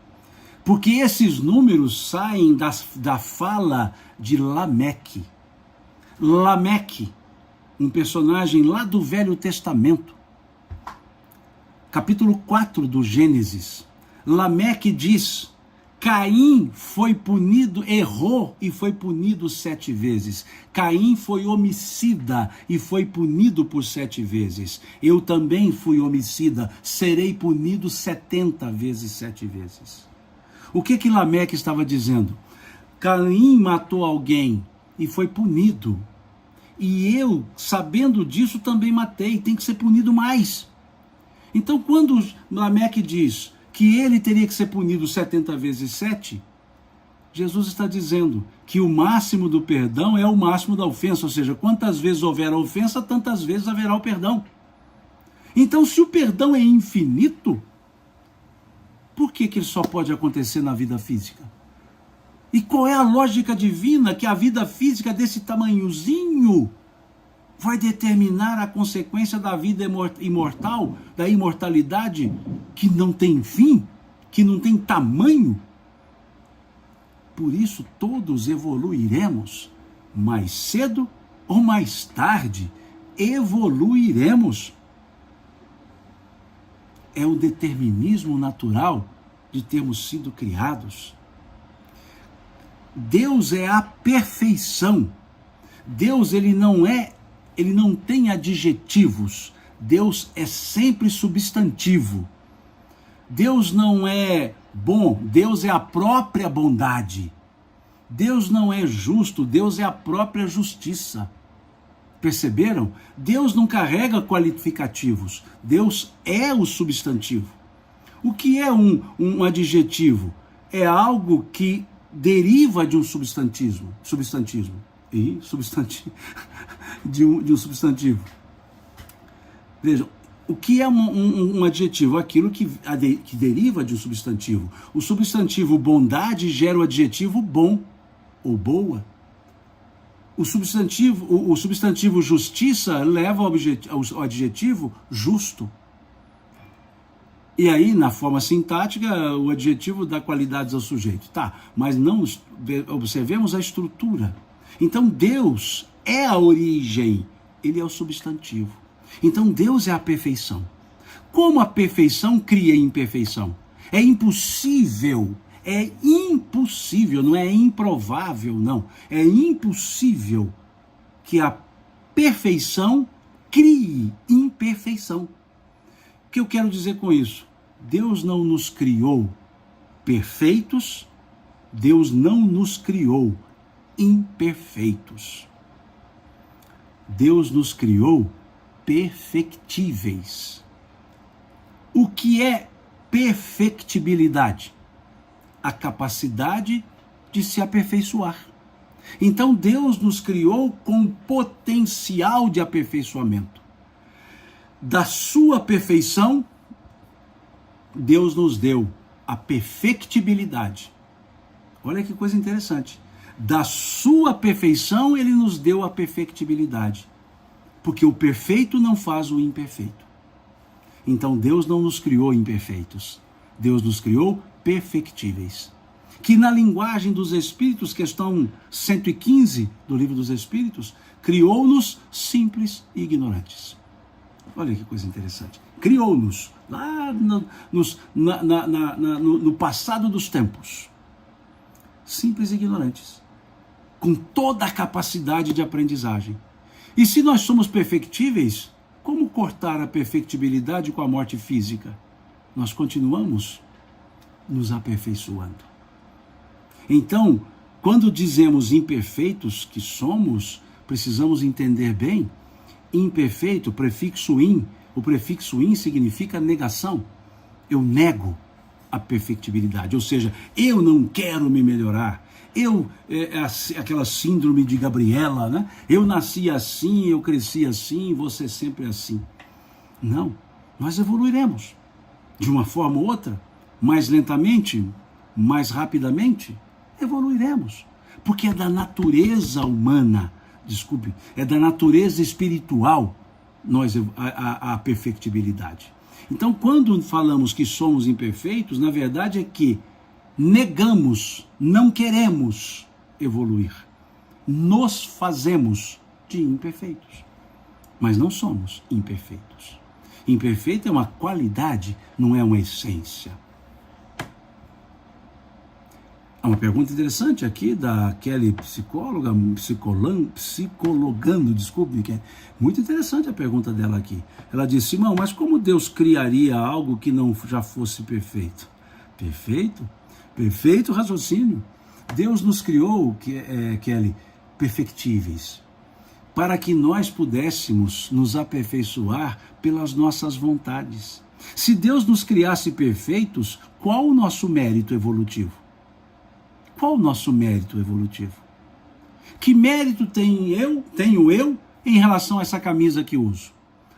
Porque esses números saem da fala de Lameque. Lameque, um personagem lá do Velho Testamento, capítulo 4 do Gênesis. Lameque diz: Caim foi punido, errou e foi punido 7 vezes. Caim foi homicida e foi punido por 7 vezes. Eu também fui homicida, serei punido 70 vezes 7 vezes. O que Lameque estava dizendo? Caim matou alguém e foi punido. E eu, sabendo disso, também matei, tem que ser punido mais. Então, quando Lameque diz que ele teria que ser punido 70 vezes 7, Jesus está dizendo que o máximo do perdão é o máximo da ofensa, ou seja, quantas vezes houver a ofensa, tantas vezes haverá o perdão. Então, se o perdão é infinito, por que ele só pode acontecer na vida física? E qual é a lógica divina que a vida física desse tamanhozinho vai determinar a consequência da vida imortal, da imortalidade, que não tem fim, que não tem tamanho? Por isso todos evoluiremos, mais cedo ou mais tarde, evoluiremos. É o determinismo natural de termos sido criados. Deus é a perfeição. Deus, ele não tem adjetivos. Deus é sempre substantivo. Deus não é bom, Deus é a própria bondade. Deus não é justo, Deus é a própria justiça. Perceberam? Deus não carrega qualificativos. Deus é o substantivo. O que é um adjetivo? É algo que deriva de um substantivo. De um substantivo. Vejam, o que é um adjetivo? Aquilo que deriva de um substantivo. O substantivo bondade gera o adjetivo bom ou boa. O substantivo justiça leva ao adjetivo justo. E aí, na forma sintática, o adjetivo dá qualidades ao sujeito. Tá, mas não observemos a estrutura. Então, Deus é a origem, ele é o substantivo. Então, Deus é a perfeição. Como a perfeição cria imperfeição? É impossível, não é improvável, não. É impossível que a perfeição crie imperfeição. O que eu quero dizer com isso? Deus não nos criou perfeitos, Deus não nos criou imperfeitos. Deus nos criou perfectíveis. O que é perfectibilidade? A capacidade de se aperfeiçoar. Então Deus nos criou com potencial de aperfeiçoamento. Da sua perfeição, Deus nos deu a perfectibilidade. Olha que coisa interessante. Da sua perfeição, ele nos deu a perfectibilidade. Porque o perfeito não faz o imperfeito. Então Deus não nos criou imperfeitos. Deus nos criou perfectíveis. Que na linguagem dos Espíritos, questão 115 do Livro dos Espíritos, criou-nos simples e ignorantes. Olha que coisa interessante. Criou-nos lá no passado dos tempos. Simples e ignorantes. Com toda a capacidade de aprendizagem. E se nós somos perfectíveis, como cortar a perfectibilidade com a morte física? Nós continuamos nos aperfeiçoando. Então, quando dizemos imperfeitos que somos, precisamos entender bem. Imperfeito, prefixo in, o prefixo in significa negação. Eu nego a perfectibilidade, ou seja, eu não quero me melhorar. Aquela síndrome de Gabriela, né? Eu nasci assim, eu cresci assim, você sempre assim. Não, nós evoluiremos de uma forma ou outra, mais lentamente, mais rapidamente, evoluiremos, porque é da natureza humana, é da natureza espiritual a perfectibilidade. Então, quando falamos que somos imperfeitos, na verdade é que negamos, não queremos evoluir. Nos fazemos de imperfeitos. Mas não somos imperfeitos. Imperfeito é uma qualidade, não é uma essência. Há uma pergunta interessante aqui da Kelly, psicologando, desculpe, que é muito interessante a pergunta dela aqui. Ela disse: Simão, mas como Deus criaria algo que não já fosse perfeito? Perfeito? Perfeito raciocínio. Deus nos criou, Kelly, perfectíveis, para que nós pudéssemos nos aperfeiçoar pelas nossas vontades. Se Deus nos criasse perfeitos, qual o nosso mérito evolutivo? Qual o nosso mérito evolutivo? Que mérito tenho eu em relação a essa camisa que uso?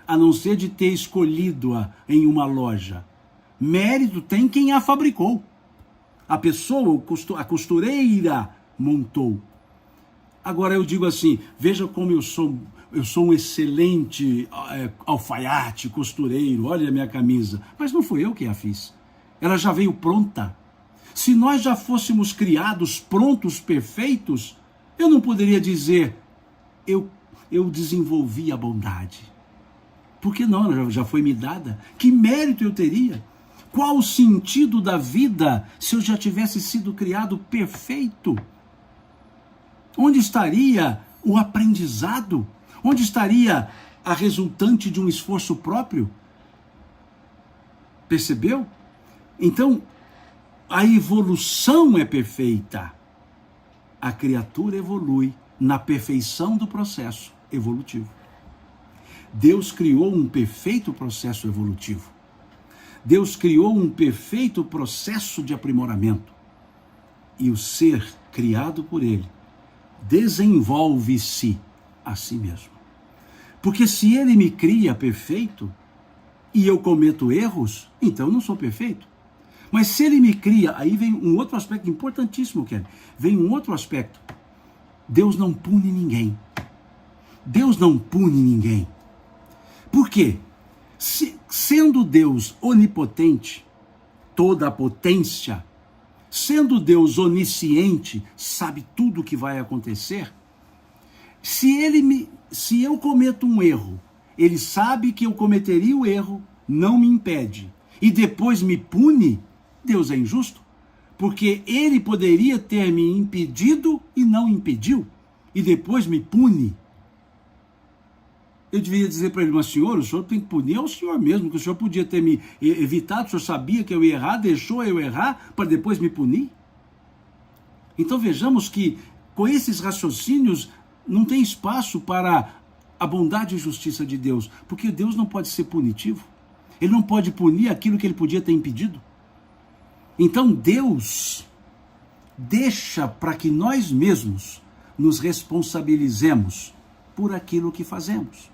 A não ser de ter escolhido-a em uma loja. Mérito tem quem a fabricou. A pessoa, a costureira, montou. Agora eu digo assim, veja como eu sou um excelente alfaiate, costureiro, olha a minha camisa. Mas não fui eu que a fiz. Ela já veio pronta. Se nós já fôssemos criados prontos, perfeitos, eu não poderia dizer, eu desenvolvi a bondade. Por que não? Ela já foi me dada. Que mérito eu teria? Qual o sentido da vida se eu já tivesse sido criado perfeito? Onde estaria o aprendizado? Onde estaria a resultante de um esforço próprio? Percebeu? Então, a evolução é perfeita. A criatura evolui na perfeição do processo evolutivo. Deus criou um perfeito processo evolutivo. Deus criou um perfeito processo de aprimoramento. E o ser criado por Ele desenvolve-se a si mesmo. Porque se Ele me cria perfeito e eu cometo erros, então eu não sou perfeito. Mas se Ele me cria, aí vem um outro aspecto importantíssimo, Kelly. Vem um outro aspecto. Deus não pune ninguém. Deus não pune ninguém. Por quê? Sendo Deus onipotente, toda a potência, sendo Deus onisciente, sabe tudo o que vai acontecer, se eu cometo um erro, Ele sabe que eu cometeria o erro, não me impede, e depois me pune, Deus é injusto? Porque Ele poderia ter me impedido e não impediu, e depois me pune. Eu devia dizer para ele, mas senhor, o senhor tem que punir ao senhor mesmo, que o senhor podia ter me evitado, o senhor sabia que eu ia errar, deixou eu errar, para depois me punir? Então vejamos que com esses raciocínios não tem espaço para a bondade e justiça de Deus, porque Deus não pode ser punitivo, Ele não pode punir aquilo que Ele podia ter impedido. Então Deus deixa para que nós mesmos nos responsabilizemos por aquilo que fazemos.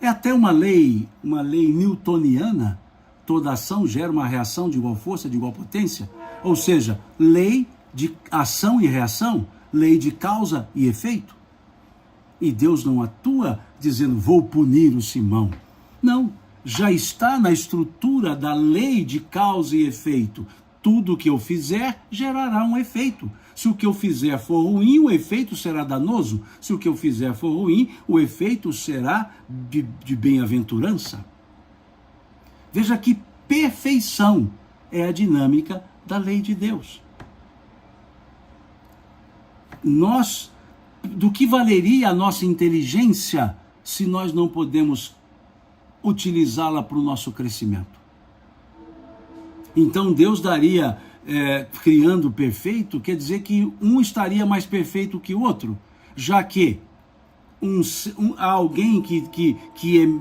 É até uma lei newtoniana, toda ação gera uma reação de igual força, de igual potência, ou seja, lei de ação e reação, lei de causa e efeito. E Deus não atua dizendo, vou punir o Simão. Não, já está na estrutura da lei de causa e efeito. Tudo que eu fizer gerará um efeito. Se o que eu fizer for ruim, o efeito será danoso. Se o que eu fizer for ruim, o efeito será de bem-aventurança. Veja que perfeição é a dinâmica da lei de Deus. Do que valeria a nossa inteligência se nós não podemos utilizá-la para o nosso crescimento? Então Deus daria, criando perfeito, quer dizer que um estaria mais perfeito que o outro, já que há alguém que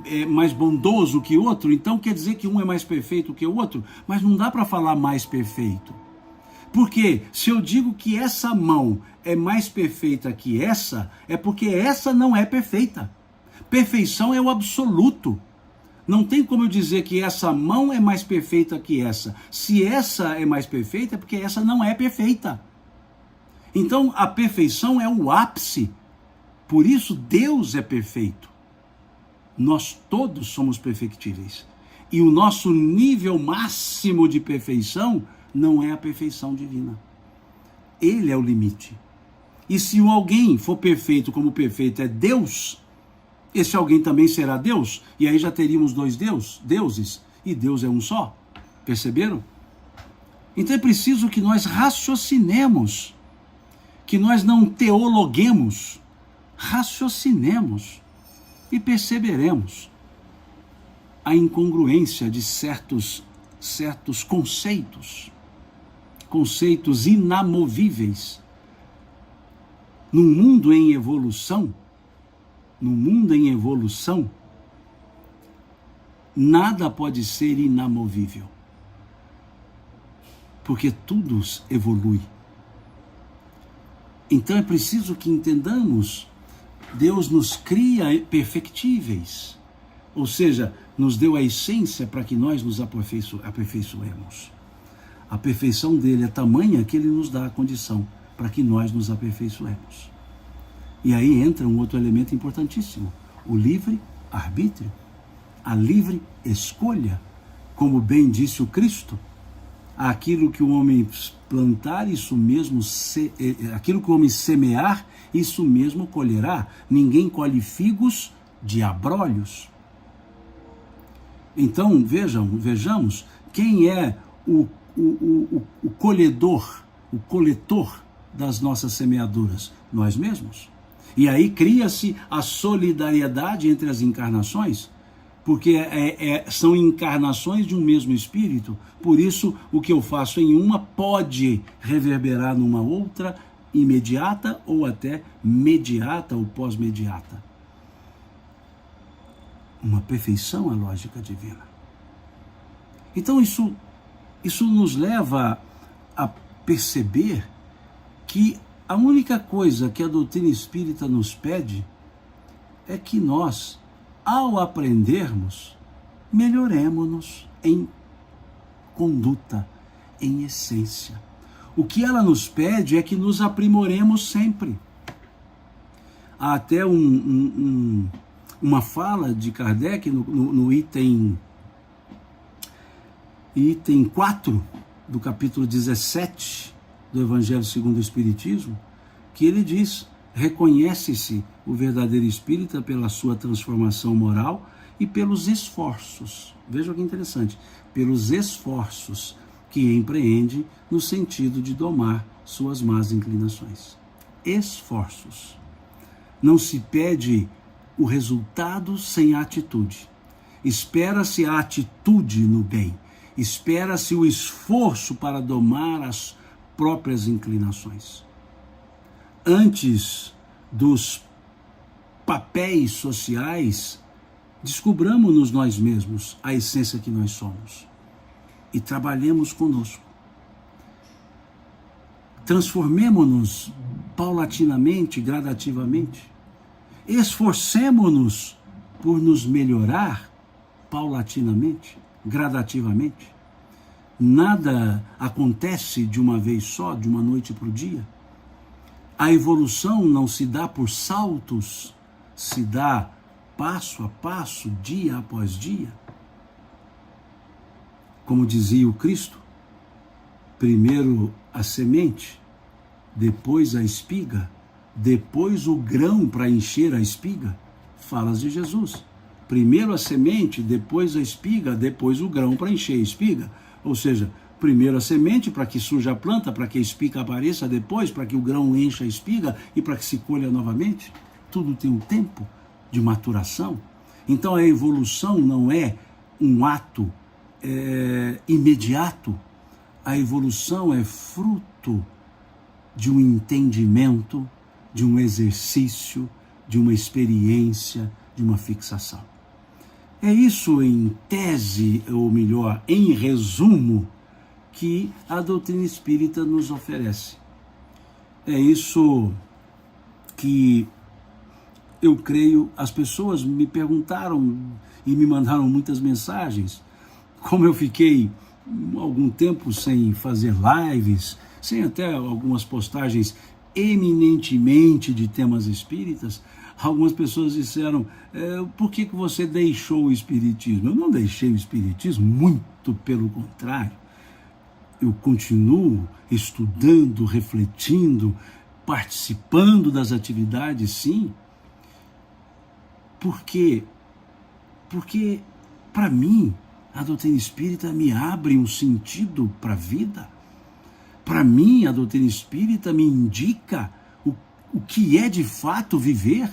é mais bondoso que o outro, então quer dizer que um é mais perfeito que o outro, mas não dá para falar mais perfeito. Porque se eu digo que essa mão é mais perfeita que essa, é porque essa não é perfeita. Perfeição é o absoluto. Não tem como eu dizer que essa mão é mais perfeita que essa. Se essa é mais perfeita, é porque essa não é perfeita. Então, a perfeição é o ápice. Por isso, Deus é perfeito. Nós todos somos perfectíveis. E o nosso nível máximo de perfeição não é a perfeição divina. Ele é o limite. E se alguém for perfeito como o perfeito é Deus, esse alguém também será Deus, e aí já teríamos dois deuses, e Deus é um só. Perceberam? Então é preciso que nós raciocinemos, que nós não teologuemos, raciocinemos e perceberemos a incongruência de certos conceitos inamovíveis. Num mundo em evolução, nada pode ser inamovível, porque tudo evolui. Então é preciso que entendamos, Deus nos cria perfectíveis, ou seja, nos deu a essência para que nós nos aperfeiçoemos. A perfeição dele é tamanha que ele nos dá a condição para que nós nos aperfeiçoemos. E aí entra um outro elemento importantíssimo, o livre-arbítrio, a livre escolha, como bem disse o Cristo, aquilo que o homem plantar, aquilo que o homem semear, isso mesmo colherá. Ninguém colhe figos de abrolhos. Então, vejamos, quem é o colhedor, o coletor das nossas semeaduras? Nós mesmos. E aí cria-se a solidariedade entre as encarnações, porque são encarnações de um mesmo espírito. Por isso, o que eu faço em uma pode reverberar numa outra, imediata ou até mediata ou pós-mediata. Uma perfeição à lógica divina. Então isso nos leva a perceber que a única coisa que a doutrina espírita nos pede é que nós, ao aprendermos, melhoremos-nos em conduta, em essência. O que ela nos pede é que nos aprimoremos sempre. Há até uma fala de Kardec no item 4 do capítulo 17 do Evangelho segundo o Espiritismo, que ele diz: reconhece-se o verdadeiro espírita pela sua transformação moral e pelos esforços, veja que interessante, pelos esforços que empreende no sentido de domar suas más inclinações. Esforços. Não se pede o resultado sem a atitude. Espera-se a atitude no bem. Espera-se o esforço para domar as próprias inclinações. Antes dos papéis sociais, descubramos-nos nós mesmos, a essência que nós somos, e trabalhemos conosco. Transformemo-nos paulatinamente, gradativamente. Esforcemo-nos por nos melhorar paulatinamente, gradativamente. Nada acontece de uma vez só, de uma noite para o dia. A evolução não se dá por saltos, se dá passo a passo, dia após dia. Como dizia o Cristo, primeiro a semente, depois a espiga, depois o grão para encher a espiga. Falas de Jesus. Primeiro a semente, depois a espiga, depois o grão para encher a espiga. Ou seja, primeiro a semente para que surja a planta, para que a espiga apareça depois, para que o grão encha a espiga e para que se colha novamente. Tudo tem um tempo de maturação. Então a evolução não é um ato imediato. A evolução é fruto de um entendimento, de um exercício, de uma experiência, de uma fixação. É isso em tese, ou melhor, em resumo, que a doutrina espírita nos oferece. É isso que eu creio. As pessoas me perguntaram e me mandaram muitas mensagens. Como eu fiquei algum tempo sem fazer lives, sem até algumas postagens eminentemente de temas espíritas, algumas pessoas disseram: por que você deixou o espiritismo? Eu não deixei o espiritismo, muito pelo contrário. Eu continuo estudando, refletindo, participando das atividades, sim. Por quê? Porque, para mim, a doutrina espírita me abre um sentido para a vida. Para mim, a doutrina espírita me indica o que é de fato viver.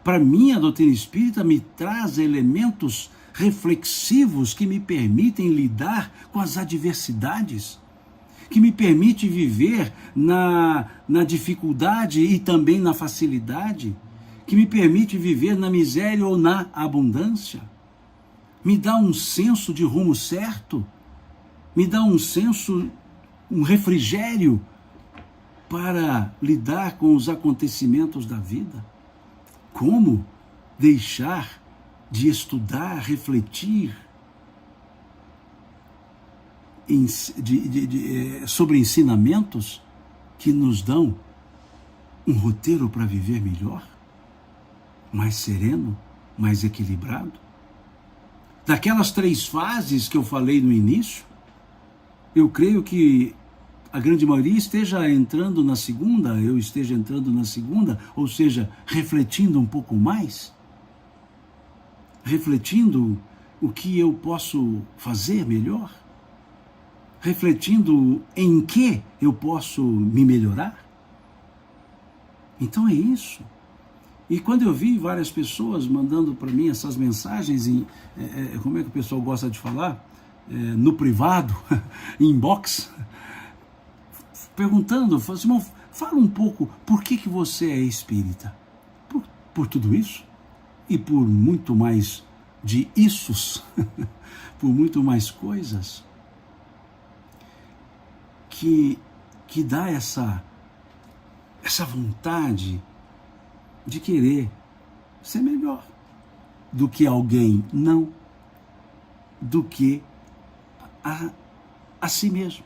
Para mim, a doutrina espírita me traz elementos reflexivos que me permitem lidar com as adversidades, que me permite viver na dificuldade e também na facilidade, que me permite viver na miséria ou na abundância. Me dá um senso de rumo certo, me dá um senso, um refrigério para lidar com os acontecimentos da vida. Como deixar de estudar, refletir sobre ensinamentos que nos dão um roteiro para viver melhor, mais sereno, mais equilibrado? Daquelas 3 fases que eu falei no início, eu creio que a grande maioria esteja entrando na segunda, eu esteja entrando na segunda, ou seja, refletindo um pouco mais, refletindo o que eu posso fazer melhor, refletindo em que eu posso me melhorar. Então é isso. E quando eu vi várias pessoas mandando para mim essas mensagens, como é que o pessoal gosta de falar? No privado, inbox, perguntando, falando assim, irmão, fala um pouco, por que você é espírita? Por tudo isso e por muito mais de issos, por muito mais coisas, que dá essa vontade de querer ser melhor do que alguém, não, do que a si mesmo,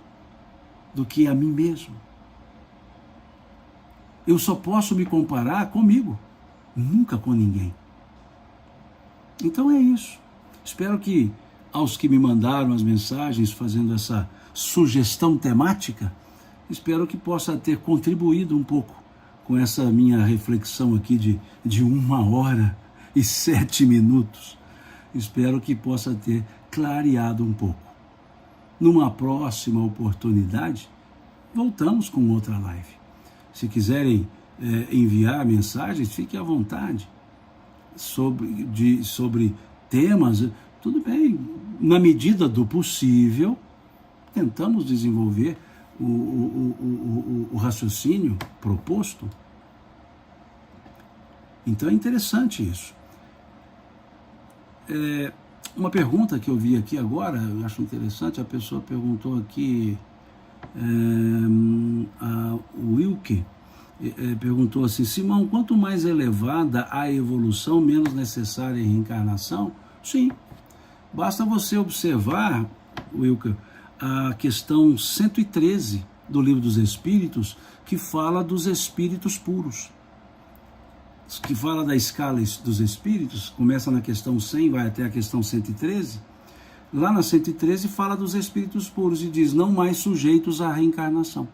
do que a mim mesmo. Eu só posso me comparar comigo, nunca com ninguém. Então é isso. Espero que aos que me mandaram as mensagens fazendo essa sugestão temática, espero que possa ter contribuído um pouco com essa minha reflexão aqui de 1h07. Espero que possa ter clareado um pouco. Numa próxima oportunidade, voltamos com outra live. Se quiserem enviar mensagens, fiquem à vontade. Sobre temas, tudo bem. Na medida do possível, tentamos desenvolver o raciocínio proposto. Então é interessante isso. Uma pergunta que eu vi aqui agora, eu acho interessante, a pessoa perguntou aqui, a Wilke, perguntou assim, Simão, quanto mais elevada a evolução, menos necessária a reencarnação? Sim, basta você observar, Wilke, a questão 113 do Livro dos Espíritos, que fala dos espíritos puros, que fala da escala dos espíritos, começa na questão 100, vai até a questão 113, lá na 113 fala dos espíritos puros e diz, não mais sujeitos à reencarnação.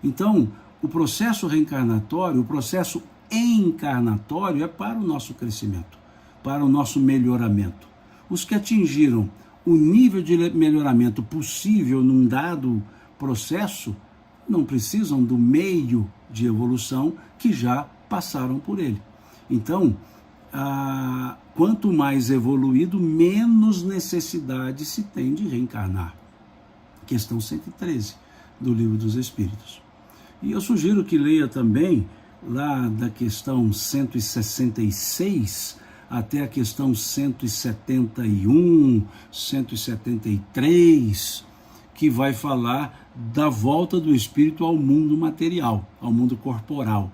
Então, o processo reencarnatório, o processo encarnatório é para o nosso crescimento, para o nosso melhoramento. Os que atingiram o nível de melhoramento possível num dado processo, não precisam do meio de evolução que já passaram por ele. Então, quanto mais evoluído, menos necessidade se tem de reencarnar. Questão 113 do Livro dos Espíritos. E eu sugiro que leia também, lá da questão 166 até a questão 171, 173, que vai falar da volta do espírito ao mundo material, ao mundo corporal,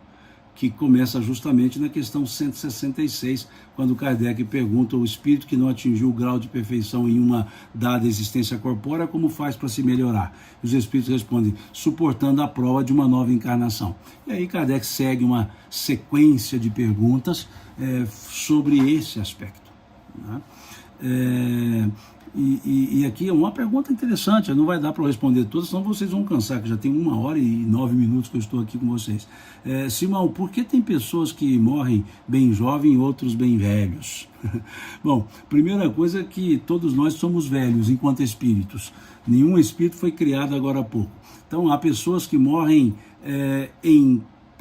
que começa justamente na questão 166, quando Kardec pergunta ao espírito que não atingiu o grau de perfeição em uma dada existência corpórea, como faz para se melhorar? Os espíritos respondem, suportando a prova de uma nova encarnação. E aí Kardec segue uma sequência de perguntas sobre esse aspecto, né? E aqui é uma pergunta interessante, não vai dar para eu responder todas, senão vocês vão cansar, que já tem 1h09 que eu estou aqui com vocês. Simão, por que tem pessoas que morrem bem jovens e outros bem velhos? Bom, primeira coisa é que todos nós somos velhos enquanto espíritos. Nenhum espírito foi criado agora há pouco. Então há pessoas que morrem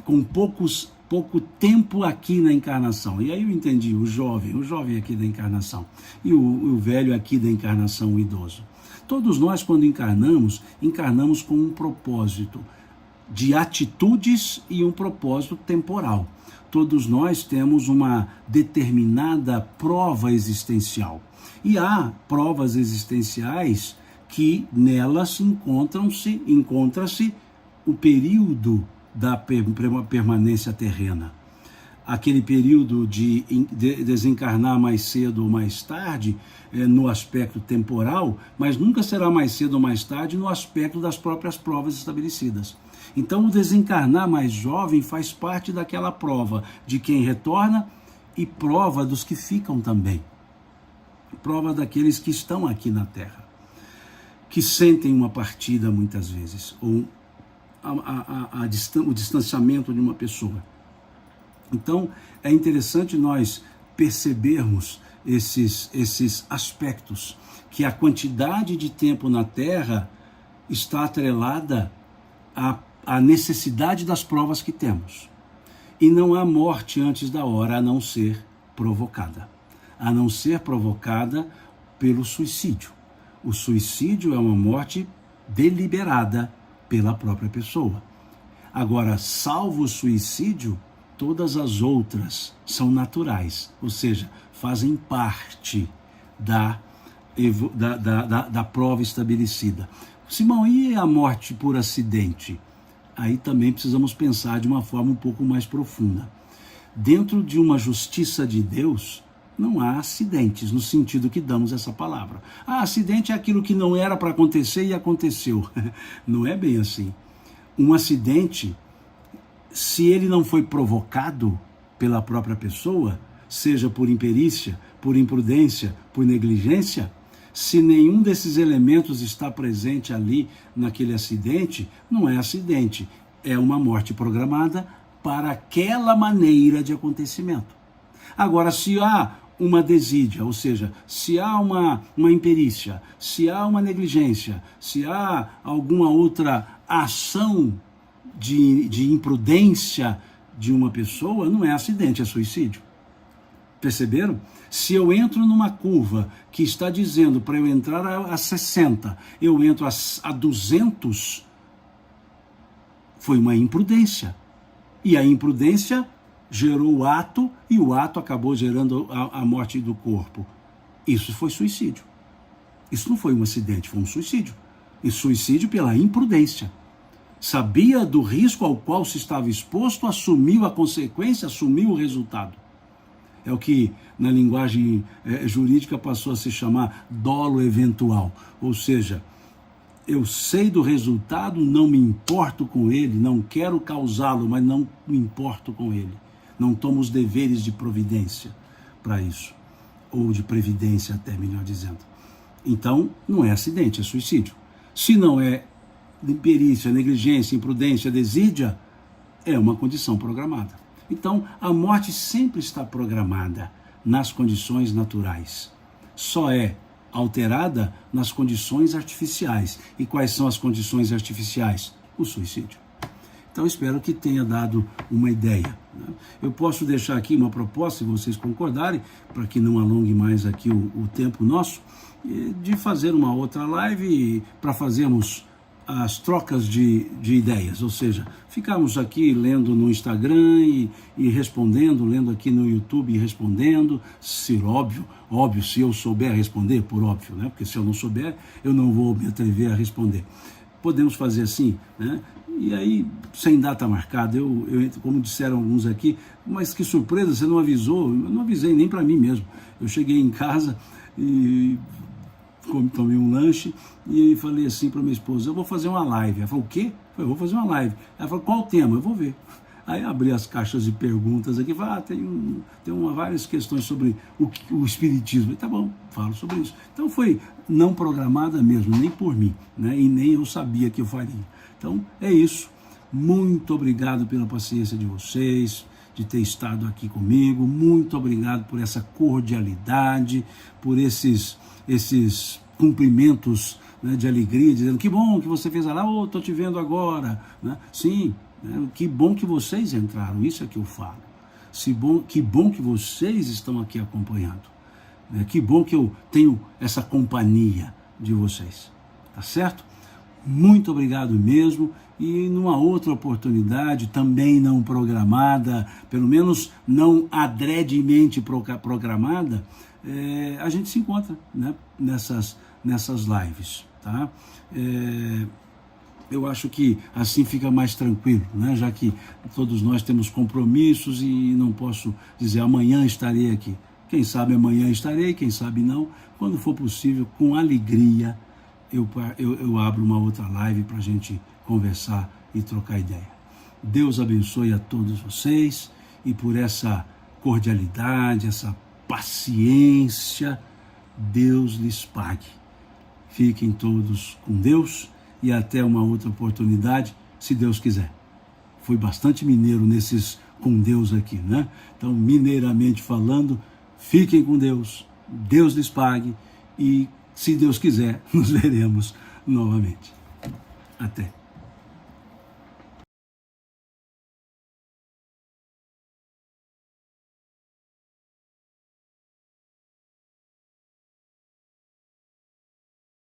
com pouco tempo aqui na encarnação. E aí eu entendi, o jovem aqui da encarnação, e o velho aqui da encarnação, o idoso. Todos nós, quando encarnamos com um propósito de atitudes e um propósito temporal. Todos nós temos uma determinada prova existencial. E há provas existenciais que nelas encontra-se o período da permanência terrena. Aquele período de desencarnar mais cedo ou mais tarde, no aspecto temporal, mas nunca será mais cedo ou mais tarde no aspecto das próprias provas estabelecidas. Então, o desencarnar mais jovem faz parte daquela prova de quem retorna e prova dos que ficam também. Prova daqueles que estão aqui na Terra, que sentem uma partida muitas vezes, ou o distanciamento de uma pessoa. Então, é interessante nós percebermos esses aspectos, que a quantidade de tempo na Terra está atrelada à necessidade das provas que temos. E não há morte antes da hora, a não ser provocada pelo suicídio. O suicídio é uma morte deliberada pela própria pessoa. Agora, salvo o suicídio, todas as outras são naturais, ou seja, fazem parte da prova estabelecida. Simão, e a morte por acidente? Aí também precisamos pensar de uma forma um pouco mais profunda. Dentro de uma justiça de Deus, não há acidentes, no sentido que damos essa palavra. Acidente é aquilo que não era para acontecer e aconteceu. Não é bem assim. Um acidente, se ele não foi provocado pela própria pessoa, seja por imperícia, por imprudência, por negligência, se nenhum desses elementos está presente ali naquele acidente, não é acidente, é uma morte programada para aquela maneira de acontecimento. Agora, se há uma desídia, ou seja, se há uma imperícia, se há uma negligência, se há alguma outra ação de imprudência de uma pessoa, não é acidente, é suicídio. Perceberam? Se eu entro numa curva que está dizendo para eu entrar a 60, eu entro a 200, foi uma imprudência. E a imprudência gerou o ato, e o ato acabou gerando a morte do corpo. Isso foi suicídio. Isso não foi um acidente, foi um suicídio. E suicídio pela imprudência. Sabia do risco ao qual se estava exposto, assumiu a consequência, assumiu o resultado. É o que na linguagem jurídica passou a se chamar dolo eventual. Ou seja, eu sei do resultado, não me importo com ele, não quero causá-lo, mas não me importo com ele. Não tomo os deveres de providência para isso, ou de previdência até, melhor dizendo. Então, não é acidente, é suicídio. Se não é imperícia, negligência, imprudência, desídia, é uma condição programada. Então, a morte sempre está programada nas condições naturais. Só é alterada nas condições artificiais. E quais são as condições artificiais? O suicídio. Então, espero que tenha dado uma ideia. Eu posso deixar aqui uma proposta, se vocês concordarem, para que não alongue mais aqui o tempo nosso, de fazer uma outra live para fazermos as trocas de ideias, ou seja, ficarmos aqui lendo no Instagram e respondendo, lendo aqui no YouTube e respondendo, se óbvio, se eu souber responder, por óbvio, né? Porque se eu não souber, eu não vou me atrever a responder. Podemos fazer assim, né? E aí, sem data marcada, eu como disseram alguns aqui, mas que surpresa, você não avisou? Eu não avisei nem para mim mesmo. Eu cheguei em casa e tomei um lanche e falei assim para minha esposa, eu vou fazer uma live. Ela falou, o quê? Eu falei, vou fazer uma live. Ela falou, qual o tema? Eu vou ver. Aí abri as caixas de perguntas aqui, tem várias questões sobre o espiritismo. Tá bom, falo sobre isso. Então foi não programada mesmo, nem por mim, né? E nem eu sabia que eu faria. Então é isso. Muito obrigado pela paciência de vocês, de ter estado aqui comigo. Muito obrigado por essa cordialidade, por esses cumprimentos, né, de alegria, dizendo que bom que você fez a live, estou te vendo agora, né? Sim, né, que bom que vocês entraram, isso é que eu falo. Que bom que vocês estão aqui acompanhando, né? Que bom que eu tenho essa companhia de vocês, tá certo? Muito obrigado mesmo, e numa outra oportunidade, também não programada, pelo menos não adredemente programada, a gente se encontra, né, nessas lives, tá? Eu acho que assim fica mais tranquilo, né? Já que todos nós temos compromissos e não posso dizer amanhã estarei aqui. Quem sabe amanhã estarei, quem sabe não. Quando for possível, com alegria, eu abro uma outra live para a gente conversar e trocar ideia. Deus abençoe a todos vocês, e por essa cordialidade, essa paciência, Deus lhes pague. Fiquem todos com Deus e até uma outra oportunidade, se Deus quiser. Fui bastante mineiro nesses com Deus aqui, né? Então, mineiramente falando, fiquem com Deus, Deus lhes pague, e se Deus quiser, nos veremos novamente. Até.